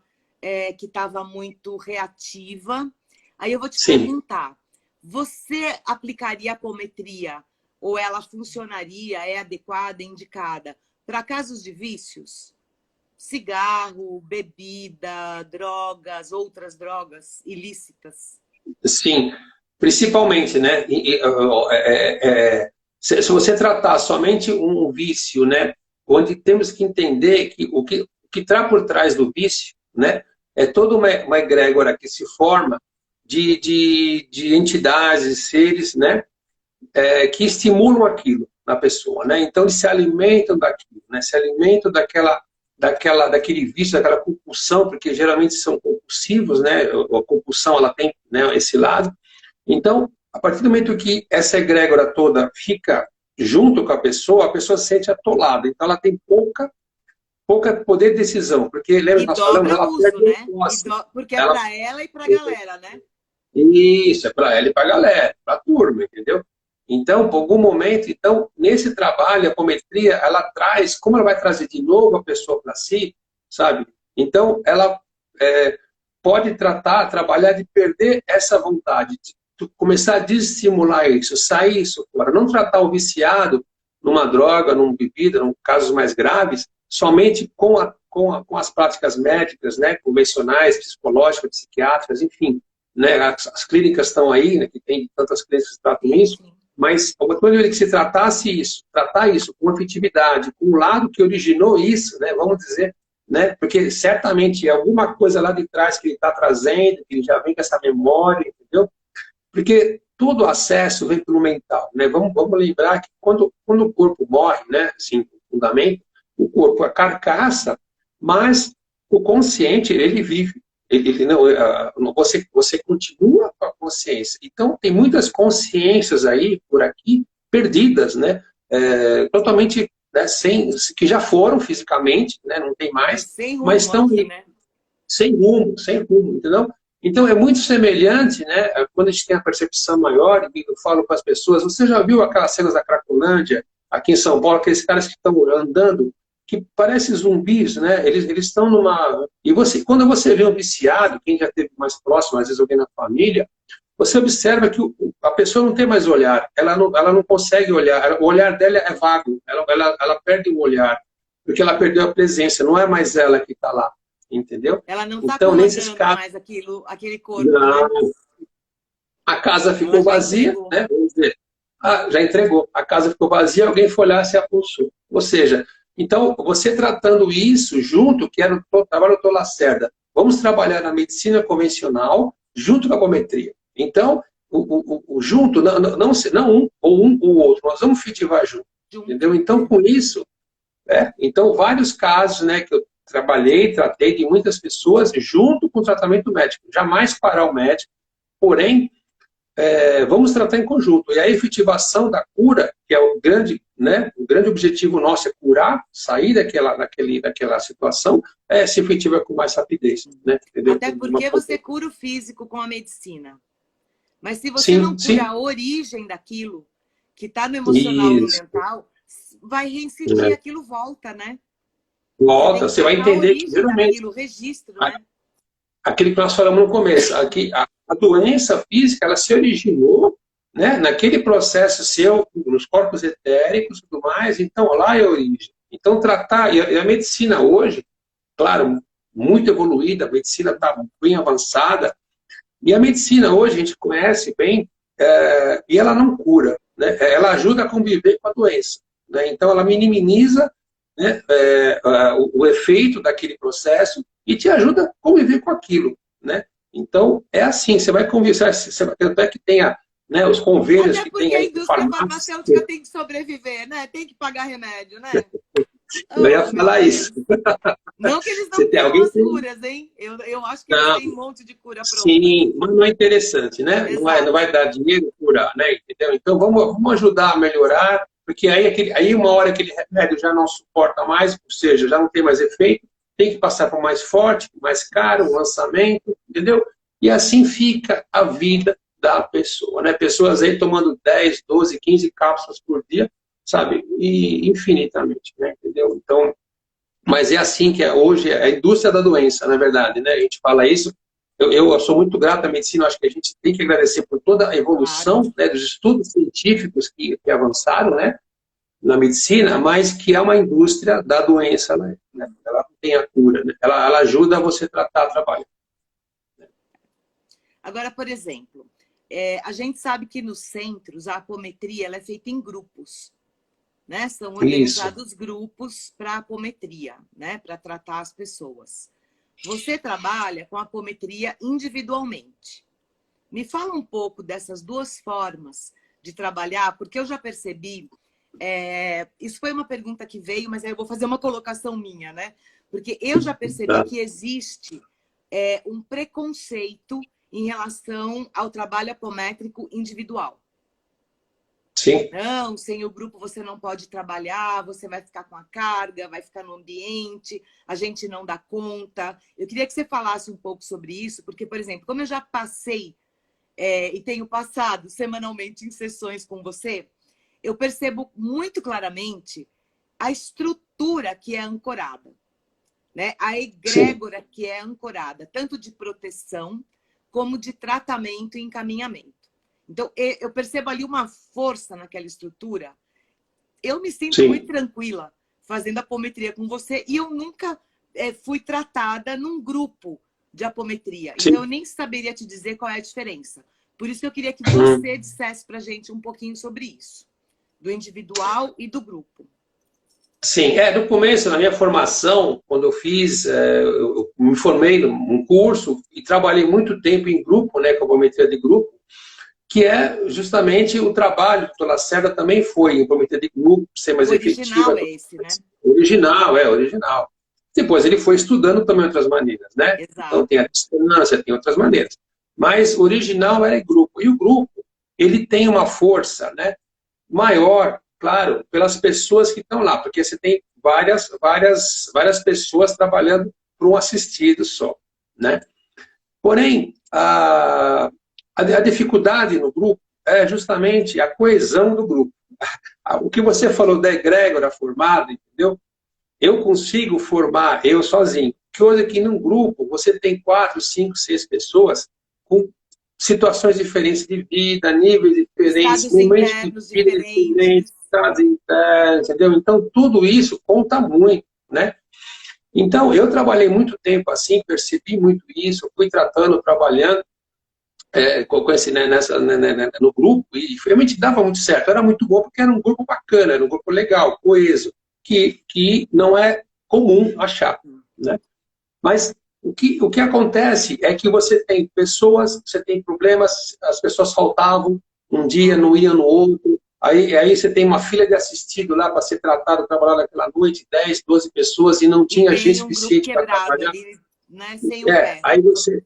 A: que estava muito reativa. Aí eu vou te perguntar, você aplicaria apometria ou ela funcionaria, é adequada, indicada para casos de vícios? Cigarro, bebida, drogas, outras drogas ilícitas?
B: Sim. Principalmente, né? Se você tratar somente um vício, né? Onde temos que entender que o que está por trás do vício, né? É toda uma egrégora que se forma de entidades, seres, né? Que estimulam aquilo na pessoa, né? Então eles se alimentam daquilo, né? Se alimentam daquele vício, daquela compulsão, porque geralmente são compulsivos, né? A compulsão ela tem, né, esse lado. Então, a partir do momento que essa egrégora toda fica junto com a pessoa se sente atolada. Então, ela tem pouca poder de decisão, porque lembra que nós falamos, ela perde
A: né? Porque é para ela e para a galera, né?
B: Isso, é para ela e para a galera, para a turma, entendeu? Então, por algum momento, nesse trabalho, a apometria, ela traz, como ela vai trazer de novo a pessoa para si, sabe? Então, ela pode trabalhar de perder essa vontade, de começar a desestimular isso, sair isso fora. Não tratar o viciado numa droga, numa bebida, em casos mais graves, somente com as práticas médicas, né, convencionais, psicológicas, psiquiátricas, enfim. Né, as clínicas estão aí, né, que tem tantas clínicas que tratam isso, mas quando ele se tratar isso com efetividade, com o lado que originou isso, né, vamos dizer, né, porque certamente é alguma coisa lá de trás que ele está trazendo, que ele já vem com essa memória, entendeu? Porque todo acesso vem pelo mental, né? Vamos lembrar que quando o corpo morre, né, assim, profundamente, o corpo é a carcaça, mas o consciente, ele vive. Você continua com a consciência. Então, tem muitas consciências aí, por aqui, perdidas, né? Totalmente, né, que já foram fisicamente, né? Não tem mais, mas estão
A: aqui, né?
B: sem rumo, entendeu? Então, é muito semelhante, né? Quando a gente tem a percepção maior, e eu falo para as pessoas, você já viu aquelas cenas da Cracolândia, aqui em São Paulo, aqueles caras que estão andando, que parecem zumbis, né? Eles estão numa... E quando você vê um viciado, quem já esteve mais próximo, às vezes alguém na família, você observa que a pessoa não tem mais olhar, ela não consegue olhar, o olhar dela é vago, ela perde o olhar, porque ela perdeu a presença, não é mais ela que está lá, entendeu?
A: Ela não está comandando mais aquele corpo,
B: não,
A: né?
B: A casa ficou vazia, né? Vamos dizer, já entregou, a casa ficou vazia, alguém foi lá e se apossou. Ou seja, então, você tratando isso junto, que era o trabalho do Lacerda, vamos trabalhar na medicina convencional junto com a apometria. Então, o junto, não um ou o outro, nós vamos fitivar junto, entendeu? Então, com isso, então, vários casos, né, que eu tratei de muitas pessoas junto com o tratamento médico. Jamais parar o médico, porém, vamos tratar em conjunto. E a efetivação da cura, que é o grande objetivo nosso, é curar, sair daquela situação, se efetiva com mais rapidez. Né? Entendeu?
A: Até porque você cura o físico com a medicina. Mas se você não cura a origem daquilo, que está no emocional e no mental, vai reincidir, aquilo volta, né?
B: Volta, você vai entender
A: que geralmente o registro, né?
B: Aquilo que nós falamos no começo, a doença física, ela se originou, né, naquele processo seu, nos corpos etéricos e tudo mais, então lá é a origem. Então tratar, e a medicina hoje, claro, muito evoluída, a medicina está bem avançada, e a medicina hoje a gente conhece bem, e ela não cura, né? Ela ajuda a conviver com a doença, né? Então ela minimiza, né, o efeito daquele processo e te ajuda a conviver com aquilo, né? Então, é assim, você vai conversar, tanto é que tenha, né, os convênios que tem...
A: Até porque a indústria farmacêutica tem que sobreviver, né? Tem que pagar remédio, né?
B: Eu ia falar isso.
A: Não que eles não tenham as curas, hein? Eu acho que eles têm um monte de cura pronta.
B: Sim, mas não é interessante, né? Não vai dar dinheiro curar, né? Entendeu? Então, vamos ajudar a melhorar, porque aí uma hora aquele remédio já não suporta mais, ou seja, já não tem mais efeito, tem que passar para o mais forte, mais caro, um lançamento, entendeu? E assim fica a vida da pessoa, né? Pessoas aí tomando 10, 12, 15 cápsulas por dia, sabe? E infinitamente, né? Entendeu? Então, mas é assim que hoje é a indústria da doença, na verdade, né? A gente fala isso. Eu sou muito grato à medicina, acho que a gente tem que agradecer por toda a evolução, né, dos estudos científicos que avançaram, né, na medicina, mas que é uma indústria da doença, né? Ela não tem a cura, né? Ela ajuda você a tratar, a trabalhar.
A: Agora, por exemplo, A gente sabe que nos centros a apometria ela é feita em grupos, né? São
B: Isso.
A: organizados grupos para apometria, né? Para tratar as pessoas. Você trabalha com a apometria individualmente. Me fala um pouco dessas duas formas de trabalhar, porque eu já percebi, isso foi uma pergunta que veio, mas aí eu vou fazer uma colocação minha, né? Porque eu já percebi que existe um preconceito em relação ao trabalho apométrico individual.
B: Sim.
A: Não, sem o grupo você não pode trabalhar, você vai ficar com a carga, vai ficar no ambiente, a gente não dá conta. Eu queria que você falasse um pouco sobre isso, porque, por exemplo, como eu já passei e tenho passado semanalmente em sessões com você, eu percebo muito claramente a estrutura que é ancorada, né? A egrégora que é ancorada, tanto de proteção como de tratamento e encaminhamento. Então, eu percebo ali uma força naquela estrutura. Eu me sinto muito tranquila fazendo apometria com você e eu nunca fui tratada num grupo de apometria. Então, eu nem saberia te dizer qual é a diferença. Por isso que eu queria que você dissesse para a gente um pouquinho sobre isso. Do individual e do grupo.
B: Sim, no começo, na minha formação, quando eu fiz, eu me formei num curso e trabalhei muito tempo em grupo, né, com a apometria de grupo, que é justamente o trabalho que o Lacerda também foi, em apometria de grupo, ser mais efetiva.
A: Original é esse, né?
B: Original. Depois ele foi estudando também outras maneiras, né?
A: Exato.
B: Então tem a distância, tem outras maneiras. Mas o original era em grupo. E o grupo, ele tem uma força, né, maior, claro, pelas pessoas que estão lá, porque você tem várias pessoas trabalhando para um assistido só, né? Porém, a dificuldade no grupo é justamente a coesão do grupo. O que você falou da egrégora formada, entendeu? Eu consigo formar eu sozinho. Que hoje aqui num grupo você tem 4, 5, 6 pessoas com situações diferentes de vida, níveis diferentes,
A: momentos diferentes,
B: estados internos, entendeu? Então tudo isso conta muito, né? Então eu trabalhei muito tempo assim, percebi muito isso, fui tratando, trabalhando com esse, né, no grupo e realmente dava muito certo. Era muito bom porque era um grupo bacana, era um grupo legal, coeso, que não é comum achar, né? Mas o que acontece é que você tem pessoas, você tem problemas, as pessoas faltavam, um dia não iam no outro, aí você tem uma fila de assistido lá para ser tratado, trabalhar naquela noite, 10, 12 pessoas e não tinha gente suficiente para trabalhar.
A: Ali, né, sem o pé.
B: Aí você...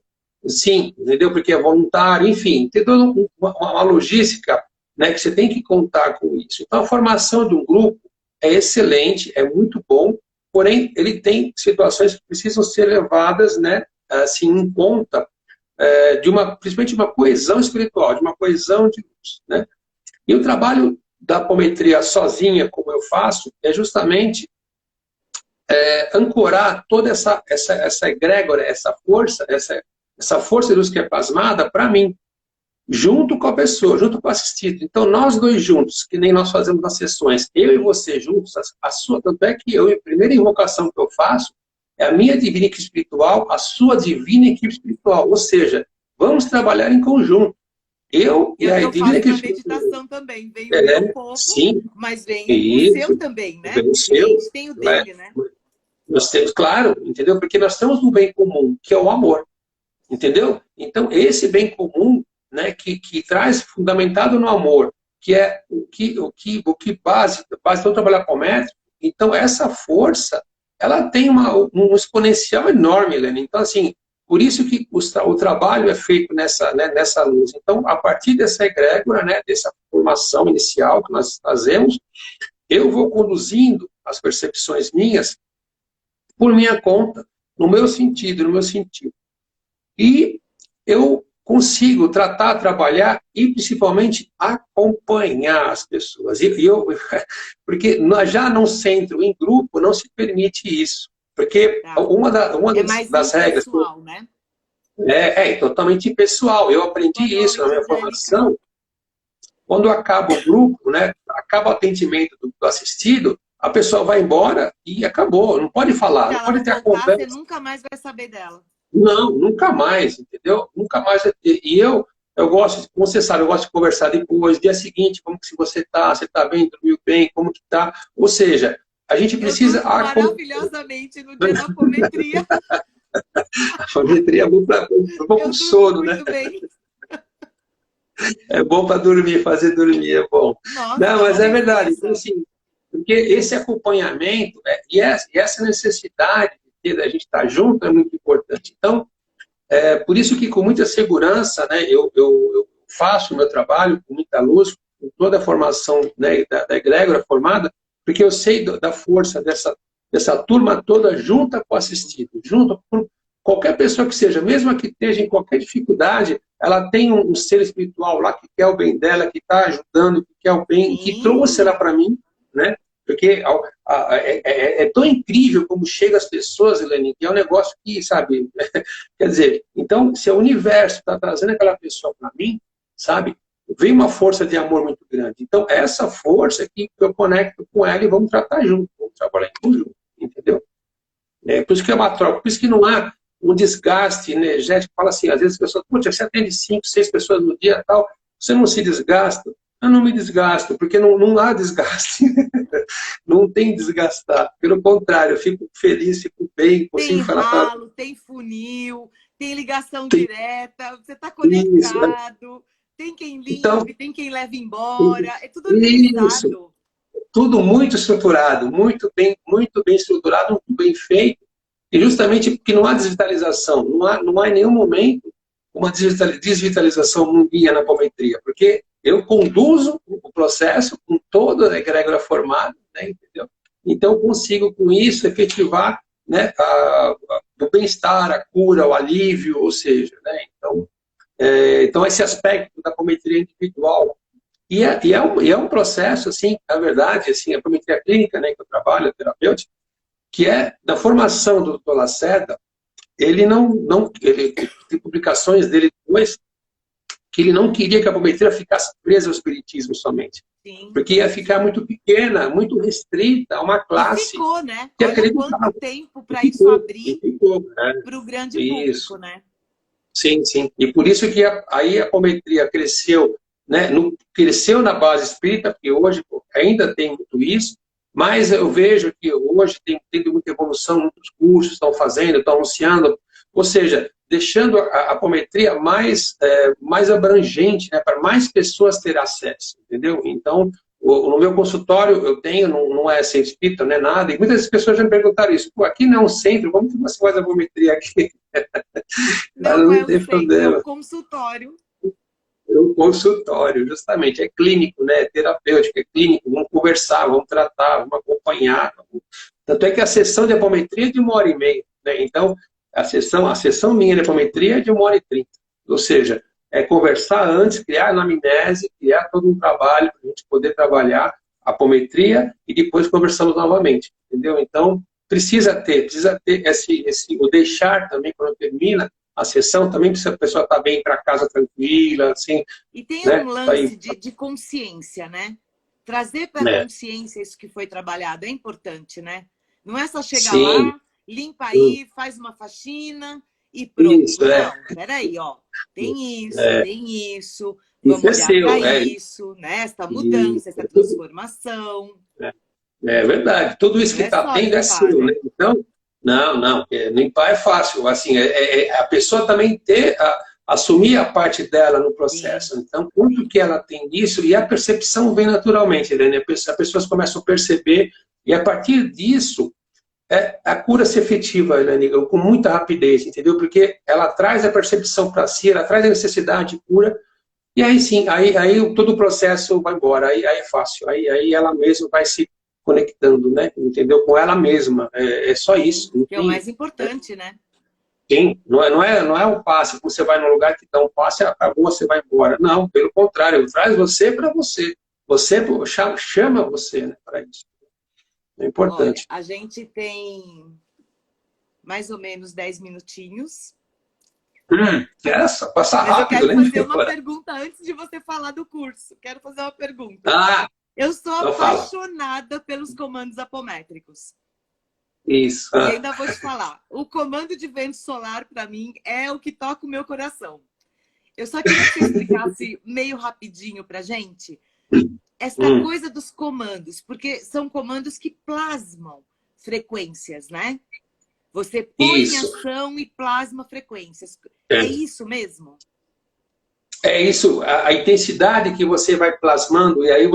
B: Sim, entendeu? Porque é voluntário, enfim, tem toda uma logística, né, que você tem que contar com isso. Então, a formação de um grupo é excelente, é muito bom, porém, ele tem situações que precisam ser levadas, né, assim, em conta, principalmente de uma coesão espiritual, de uma coesão de luz, né? E o trabalho da apometria sozinha, como eu faço, é justamente ancorar toda essa egrégora, essa força de luz que é plasmada para mim, junto com a pessoa, junto com o assistido. Então, nós dois juntos, que nem nós fazemos nas sessões, eu e você juntos, tanto é que a primeira invocação que eu faço é a minha divina equipe espiritual, a sua divina equipe espiritual. Ou seja, vamos trabalhar em conjunto. Eu e a divina equipe espiritual.
A: Meditação também, vem o meu povo,
B: sim,
A: mas vem o seu também, né?
B: O seu,
A: tem o dele, né?
B: Nós temos, claro, entendeu? Porque nós temos um bem comum, que é o amor. Entendeu? Então, esse bem comum, né, que traz, fundamentado no amor, que é o que base do trabalho apométrico, então essa força, ela tem um exponencial enorme, Helena. Então, assim, por isso que o trabalho é feito nessa luz. Então, a partir dessa egrégora, né, dessa formação inicial que nós fazemos, eu vou conduzindo as percepções minhas por minha conta, no meu sentido. E eu consigo tratar, trabalhar e, principalmente, acompanhar as pessoas. Porque já no centro, em grupo, não se permite isso. Porque uma das regras...
A: Né?
B: É totalmente pessoal. Eu aprendi isso na minha formação. Quando acaba o grupo, né, acaba o atendimento do assistido, a pessoa vai embora e acabou. Não pode falar, não pode ter a conversa.
A: Você nunca mais vai saber dela.
B: Não, nunca mais, entendeu? Nunca mais. E eu eu gosto, como você sabe, eu gosto de conversar depois, dia seguinte, como que se você está bem, dormiu bem, como que tá? Ou seja, a gente
A: Eu
B: precisa...
A: durmo maravilhosamente no dia da apometria.
B: A apometria é bom para o
A: Eu durmo
B: sono, né?
A: muito bem.
B: É bom para dormir, fazer dormir é bom.
A: Nossa,
B: Não,
A: é
B: mas
A: uma
B: é verdade. Então,
A: delícia.
B: assim, porque esse acompanhamento e essa necessidade de a gente estar junto é muito importante. Então, é por isso que com muita segurança, né, eu faço o meu trabalho com muita luz, com toda a formação, né, da egrégora formada, porque eu sei da força dessa turma toda junta com o assistido, junto com qualquer pessoa que seja, mesmo que esteja em qualquer dificuldade, ela tem um ser espiritual lá que quer o bem dela, que está ajudando, que quer o bem, que trouxe ela
A: Sim.
B: para mim, né? Porque é tão incrível como chega as pessoas, Helene, que é um negócio que, sabe, quer dizer, então, se o universo está trazendo aquela pessoa para mim, sabe, vem uma força de amor muito grande. Então, essa força que eu conecto com ela e vamos tratar junto, vamos trabalhar junto, entendeu? Por isso que é uma troca, por isso que não há um desgaste energético. Fala assim, às vezes as pessoas, putz, você atende 5, 6 pessoas no dia e tal, você não se desgasta? Eu não me desgasto, porque não há desgaste. Não tem desgastar. Pelo contrário, eu fico feliz, fico bem,
A: Tem
B: consigo falar para...
A: ralo, tem funil, tem ligação
B: Tem
A: direta, você está
B: isso, né?
A: conectado, tem quem
B: Então,
A: limpe, tem quem leve embora, é tudo
B: isso,
A: organizado.
B: tudo muito bem estruturado, muito bem feito, e justamente porque não há desvitalização, não há em nenhum momento uma desvitalização mundia na apometria, porque eu conduzo o processo com toda a egrégora formada, né, entendeu? Então, eu consigo, com isso, efetivar, né, o bem-estar, a cura, o alívio, ou seja, né, então, esse aspecto da apometria individual e é um processo, assim, na verdade, assim, a apometria clínica, né, que eu trabalho, a terapêutica, que é da formação do Dr. Lacerda, ele tem publicações dele depois que ele não queria que a apometria ficasse presa ao espiritismo somente,
A: Sim.
B: porque ia ficar muito pequena, muito restrita a uma
A: E
B: classe
A: ficou, né?
B: que
A: Olha quanto
B: acreditava.
A: tempo
B: E
A: para isso
B: ficou, e
A: abrir
B: ficou, né?
A: para o grande público,
B: Isso.
A: né?
B: Sim, sim. E por isso que aí a apometria cresceu, né? Cresceu na base espírita, porque hoje ainda tem muito isso, mas eu vejo que hoje tem tido muita evolução, muitos cursos estão fazendo, estão anunciando, ou seja, deixando a apometria mais abrangente, né? Para mais pessoas ter acesso, entendeu? Então, no meu consultório eu tenho, não é centro espírita, não é nada, e muitas pessoas já me perguntaram isso, pô, aqui não é um centro, como que você faz a apometria aqui? Mas
A: Não
B: não
A: é um
B: tem
A: centro, é um
B: problema.
A: consultório.
B: É um consultório, justamente. É clínico, né? É terapêutico, é clínico. Vamos conversar, vamos tratar, vamos acompanhar. Tanto é que a sessão de apometria é de 1h30, né? Então, a sessão minha de apometria é de 1h30. Ou seja, é conversar antes, criar anamnese, criar todo um trabalho para a gente poder trabalhar a apometria e depois conversamos novamente, entendeu? Então, precisa ter o deixar também, quando termina a sessão, também precisa a pessoa estar bem para casa tranquila, assim,
A: E tem um
B: né?
A: lance de consciência, né? Trazer para a
B: É,
A: consciência isso que foi trabalhado é importante, né? Não é só chegar
B: sim,
A: lá, limpa aí, faz uma faxina e pronto.
B: isso,
A: Não, peraí, ó.
B: é,
A: Tem isso,
B: isso
A: vamos
B: é
A: olhar para
B: seu,
A: isso, né? Essa
B: isso,
A: mudança, essa transformação.
B: é, é verdade. Tudo isso
A: Não
B: que
A: é
B: está
A: só
B: tendo é
A: limpar,
B: seu, né?
A: né?
B: Então, não, limpar é fácil. Assim, a pessoa também assumir a parte dela no
A: Sim,
B: processo. Então, quanto que ela tem disso, e a percepção vem naturalmente, né? As pessoas começam a perceber, e a partir disso, a cura se efetiva, né, com muita rapidez, entendeu? Porque ela traz a percepção para si, ela traz a necessidade de cura, e aí sim, aí todo o processo vai embora, aí é fácil, aí ela mesma vai se conectando, né? Entendeu? Com ela mesma, é só isso,
A: sim.
B: não
A: Que é o
B: tem,
A: mais importante, né?
B: sim, não é um passe, você vai num lugar que dá um passe, acabou, você vai embora. Não, pelo contrário, traz você para você. Você chama você, né, para isso. É
A: Olha,
B: importante.
A: a gente tem mais ou menos 10 minutinhos.
B: Essa, passa
A: Mas eu
B: rápido,
A: quero
B: né?
A: fazer uma pergunta antes de você falar do curso. Quero fazer uma pergunta.
B: Ah,
A: Eu sou
B: então fala.
A: apaixonada pelos comandos apométricos.
B: Isso.
A: E ainda vou te falar, o comando de vento solar, para mim, é o que toca o meu coração. Eu só queria que você explicasse meio rapidinho pra gente essa coisa dos comandos, porque são comandos que plasmam frequências, né? Você põe em ação e plasma frequências. É isso mesmo?
B: É isso, a intensidade que você vai plasmando, e aí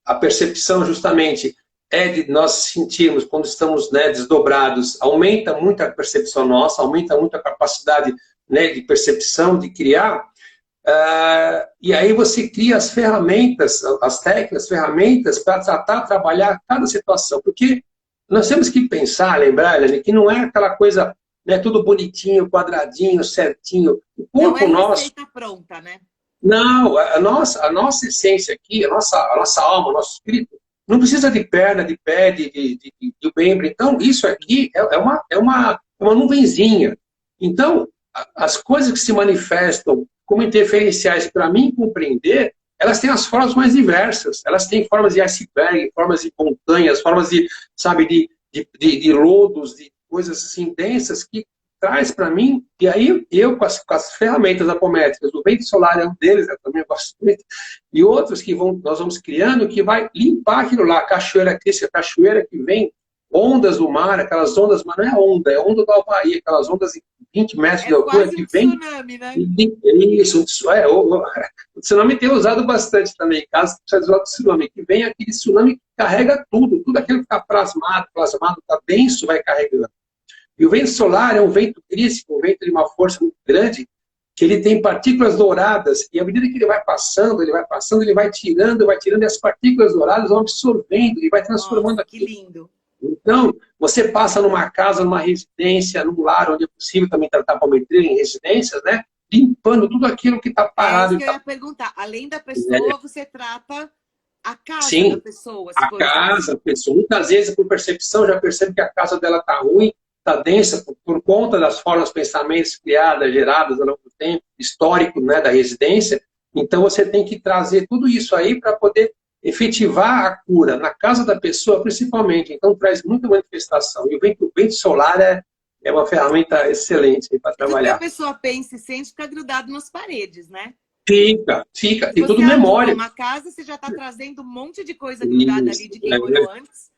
B: a percepção justamente é de nós sentirmos quando estamos, né, desdobrados, aumenta muito a percepção nossa, aumenta muito a capacidade, né, de percepção, de criar, e aí você cria as ferramentas, as técnicas, ferramentas para trabalhar cada situação, porque nós temos que pensar, lembrar, Helene, que não é aquela coisa, né, tudo bonitinho, quadradinho, certinho. O corpo
A: não é
B: nosso...
A: receita pronta, né?
B: Não, a nossa essência aqui, a nossa alma, o nosso espírito, não precisa de perna, de pé, de membro. Então, isso aqui é uma nuvenzinha. Então, as coisas que se manifestam como interferenciais para mim compreender, elas têm as formas mais diversas. Elas têm formas de iceberg, formas de montanhas, formas de, sabe, de lodos, de coisas assim densas que traz para mim, e aí eu com as ferramentas apométricas, o vento solar é um deles, eu também gosto muito, e outros que nós vamos criando, que vai limpar aquilo lá, a cachoeira que vem, ondas do mar, aquelas ondas, mas não é onda do Havaí, aquelas ondas de 20 metros de altura que vem...
A: É quase um tsunami, né?
B: Isso, o tsunami tem usado bastante também, caso precisa usar o tsunami, que vem aquele tsunami que carrega tudo aquilo que está plasmado, está denso, vai carregando. E o vento solar é um vento crístico, um vento de uma força muito grande, que ele tem partículas douradas, e à medida que ele vai passando, ele vai tirando, e as partículas douradas vão absorvendo, e vai transformando aquilo.
A: Que lindo!
B: Então, você passa numa casa, numa residência, num lar, onde é possível também tratar apometria em residências, né? Limpando tudo aquilo que está parado.
A: É isso que eu ia perguntar. Além da pessoa, você trata a casa da pessoa.
B: A casa, a pessoa. Muitas vezes, por percepção, já percebe que a casa dela está ruim, está densa por conta das formas, pensamentos criadas, geradas ao longo do tempo, histórico, né, da residência. Então, você tem que trazer tudo isso aí para poder efetivar a cura na casa da pessoa, principalmente. Então, traz muita manifestação. E o vento solar é uma ferramenta excelente para trabalhar.
A: Tudo que a pessoa pensa e sente fica grudado nas paredes, né?
B: Fica. Tem tudo memória.
A: Uma casa, você já está trazendo um monte de coisa grudada ali de quem morou antes.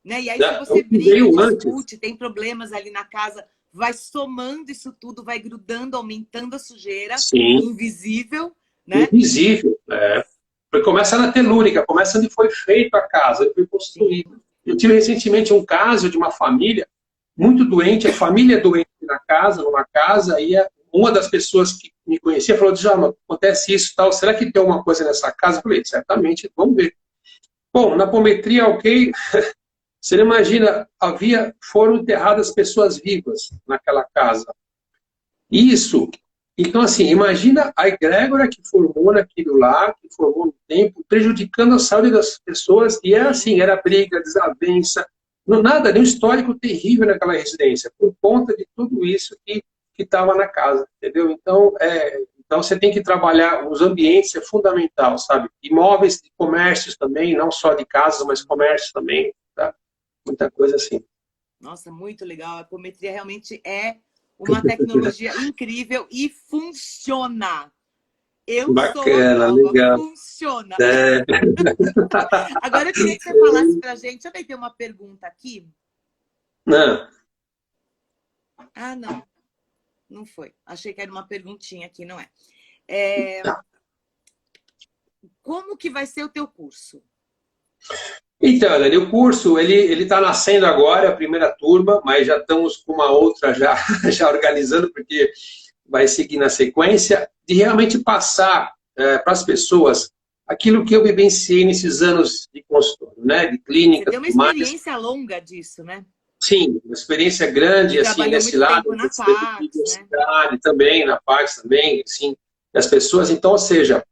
A: Né? E aí, se você briga, discute, tem problemas ali na casa, vai somando isso tudo, vai grudando, aumentando a sujeira, invisível, né?
B: Invisível, Porque começa na telúrica, começa onde foi feita a casa, onde foi construída. Eu tive recentemente um caso de uma família muito doente, a família é doente numa casa, e uma das pessoas que me conhecia falou, Djalma, acontece isso, tal, será que tem alguma coisa nessa casa? Eu falei, certamente, vamos ver. Bom, na apometria, ok... Você imagina, foram enterradas pessoas vivas naquela casa. Isso. Então, assim, imagina a egrégora que formou naquilo lá, que formou no tempo, prejudicando a saúde das pessoas. E era briga, desavença, nada, um histórico terrível naquela residência, por conta de tudo isso que estava na casa, entendeu? Então, você tem que trabalhar, os ambientes é fundamental, sabe? Imóveis de comércios também, não só de casas, mas comércios também, tá? Muita coisa assim.
A: Nossa, muito legal. A apometria realmente é uma tecnologia incrível e funciona.
B: Bacana, legal.
A: Funciona. Agora eu queria que você falasse pra gente. Deixa eu ver, tem uma pergunta aqui.
B: Não.
A: Ah, não. Não foi. Achei que era uma perguntinha aqui, não é? Como que vai ser o teu curso?
B: Então, Dani, o curso ele está nascendo agora, a primeira turma, mas já estamos com uma outra já organizando, porque vai seguir na sequência, de realmente passar para as pessoas aquilo que eu vivenciei nesses anos de consultório, né, de clínica.
A: Você tem uma experiência longa disso, né?
B: Sim, uma experiência grande, assim, nesse lado.
A: Na Pax,
B: né? Também, na Pax também, assim, das pessoas. Então, ou seja,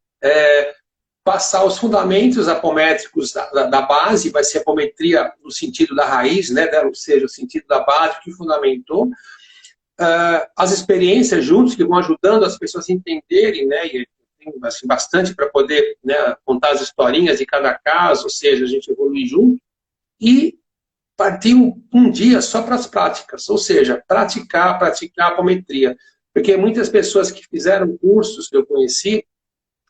B: passar os fundamentos apométricos da base, vai ser apometria no sentido da raiz, né, ou seja, o sentido da base, que fundamentou. As experiências juntos, que vão ajudando as pessoas a entenderem, né, e tem assim, bastante para poder, né, contar as historinhas de cada caso, ou seja, a gente evolui junto. E partir um dia só para as práticas, ou seja, praticar a apometria. Porque muitas pessoas que fizeram cursos que eu conheci,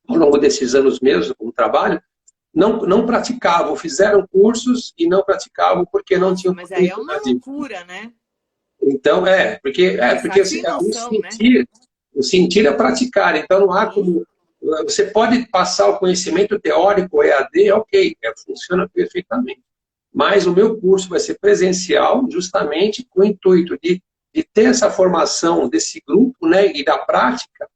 B: ao longo desses anos meus, como trabalho, não praticavam, fizeram cursos e não praticavam porque não tinham
A: mas aí é uma loucura, né?
B: Então, porque
A: sem noção, né?
B: O sentir é praticar, então não há como... Você pode passar o conhecimento teórico, EAD, ok, funciona perfeitamente. Mas o meu curso vai ser presencial, justamente com o intuito de ter essa formação desse grupo, né, e da prática,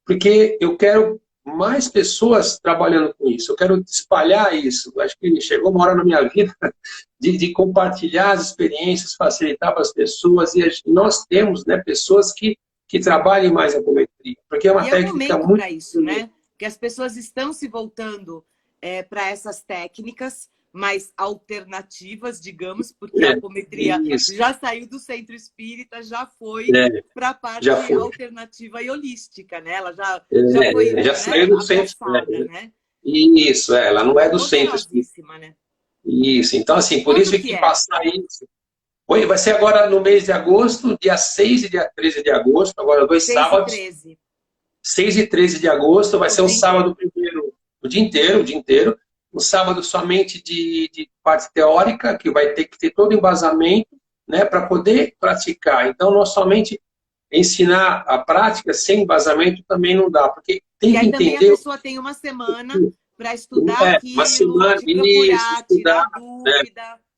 B: porque eu quero mais pessoas trabalhando com isso, eu quero espalhar isso. Acho que chegou uma hora na minha vida de compartilhar as experiências, facilitar para as pessoas, e nós temos, né, pessoas que trabalhem mais a apometria, porque é uma técnica muito...
A: para isso, né? Porque as pessoas estão se voltando para essas técnicas mais alternativas, digamos, porque a apometria já saiu do centro espírita, já foi para a parte alternativa e holística, né? Ela já foi,
B: já saiu do centro,
A: né?
B: Isso, ela não é do centro espírita.
A: Né?
B: Isso, então assim, por isso que passar isso... Vai ser agora no mês de agosto, dia 6 e dia 13 de agosto, agora 2 sábados. 6 e 13 de agosto, vai ser um sábado primeiro, o dia inteiro. Um sábado somente de parte teórica, que vai ter que ter todo o embasamento, né, para poder praticar. Então, nós somente ensinar a prática sem embasamento também não dá, porque tem que entender...
A: também a pessoa tem uma semana para estudar aquilo,
B: uma semana,
A: procurar,
B: estudar,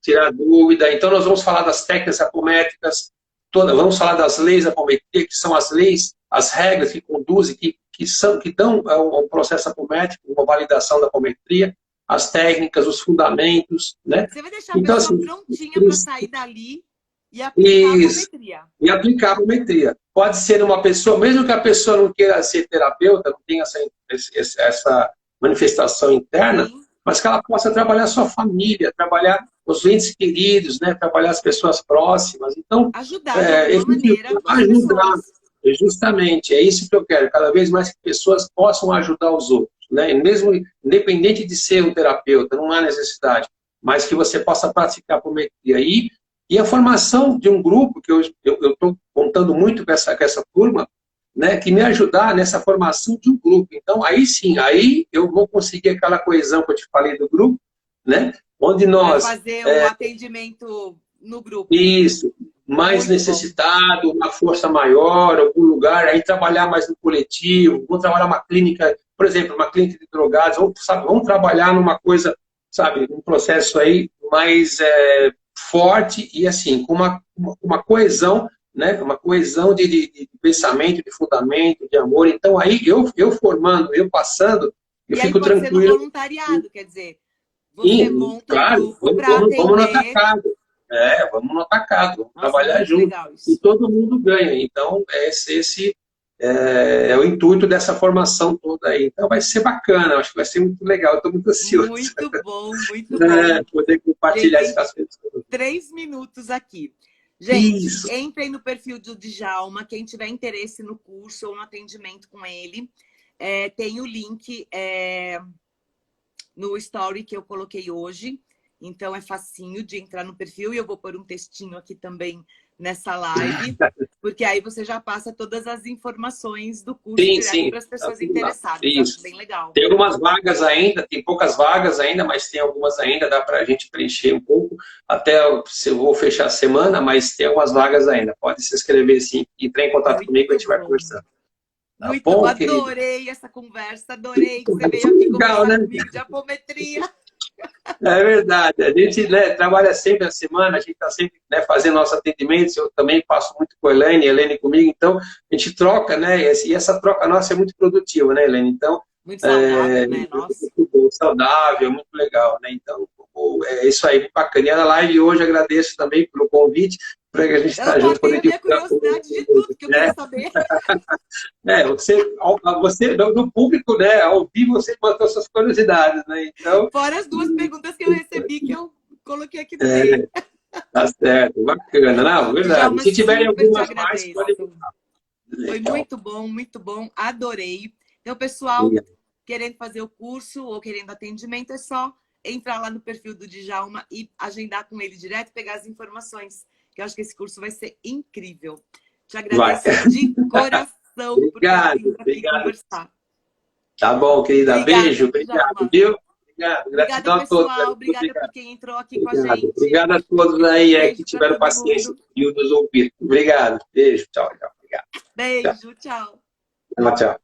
B: tirar dúvida. Então, nós vamos falar das técnicas apométricas, vamos falar das leis da apometria, que são as leis, as regras que conduzem, que dão ao processo apométrico, uma validação da apometria, as técnicas, os fundamentos, né?
A: Você vai deixar a pessoa prontinha para sair dali e aplicar a apometria.
B: E aplicar a apometria. Pode ser uma pessoa, mesmo que a pessoa não queira ser terapeuta, não tenha essa manifestação interna, mas que ela possa trabalhar a sua família, trabalhar os entes queridos, né? Trabalhar as pessoas próximas. Então,
A: ajudar de alguma maneira
B: ajudar. Justamente, é isso que eu quero. Cada vez mais que pessoas possam ajudar os outros, né? Mesmo independente de ser um terapeuta, não há necessidade, mas que você possa praticar a apometria. E a formação de um grupo, que eu estou contando muito com essa turma, né, que me ajudar nessa formação de um grupo. Então, aí sim, aí eu vou conseguir aquela coesão que eu te falei do grupo, né, onde nós...
A: fazer o atendimento no grupo.
B: Isso, mais necessitado, uma força maior, algum lugar, aí trabalhar mais no coletivo, vamos trabalhar uma clínica, por exemplo, uma clínica de drogados, vamos trabalhar numa coisa, sabe, um processo aí mais forte e assim, com uma coesão, né, uma coesão de pensamento, de fundamento, de amor. Então aí eu formando, eu passando, eu fico tranquilo.
A: Ser no voluntariado, quer dizer, você monta um grupo para atender.
B: Vamos no atacado. Vamos no atacado, vamos trabalhar junto. E todo mundo ganha. Então, esse é o intuito dessa formação toda aí. Então, vai ser bacana, acho que vai ser muito legal. Estou muito ansioso.
A: Muito bom, muito bom.
B: Poder compartilhar isso com as pessoas.
A: 3 minutos aqui. Gente, entrem no perfil do Djalma, quem tiver interesse no curso ou no atendimento com ele, tem o link no story que eu coloquei hoje. Então, é facinho de entrar no perfil e eu vou pôr um textinho aqui também nessa live, porque aí você já passa todas as informações do curso direto para as pessoas interessadas. Acho bem legal.
B: Tem algumas vagas ainda, tem poucas vagas ainda, mas tem algumas ainda, dá para a gente preencher um pouco. Até eu vou fechar a semana, mas tem algumas vagas ainda. Pode se inscrever sim, entrar em contato comigo, a gente vai conversando.
A: Tá muito bom, adorei essa conversa, adorei que você veio aqui conversar comigo de apometria.
B: É verdade, a gente, né, trabalha sempre a semana, a gente está sempre, né, fazendo nossos atendimentos, eu também passo muito com a Helene comigo, então a gente troca, né, e essa troca nossa é muito produtiva, né, Helene? Então,
A: muito saudável, né? Nossa.
B: Muito saudável, muito legal, né? Então, é isso aí, bacana. E a live hoje agradeço também pelo convite, para que a gente está junto.
A: Eu tenho a curiosidade de tudo que eu quero saber.
B: Você do público, né, ao vivo, você botou suas curiosidades, né? Então,
A: fora as 2 perguntas que eu recebi, que eu coloquei aqui no meio.
B: Tá certo, bacana. Não, verdade. Se tiverem algumas mais, podem falar.
A: Foi muito bom, adorei. Então, pessoal, querendo fazer o curso ou querendo atendimento, é só entrar lá no perfil do Djalma e agendar com ele direto, pegar as informações, que eu acho que esse curso vai ser incrível. Te agradeço de coração por ter vindo aqui conversar.
B: Tá bom, querida.
A: Obrigada,
B: Beijo, obrigado, viu? Obrigado.
A: Obrigada, pessoal. Obrigada por quem entrou aqui com a gente.
B: Obrigado a todos aí que tiveram paciência e nos ouviram. Obrigado. Beijo. Tchau. Obrigado.
A: Beijo. Tchau.
B: Tchau.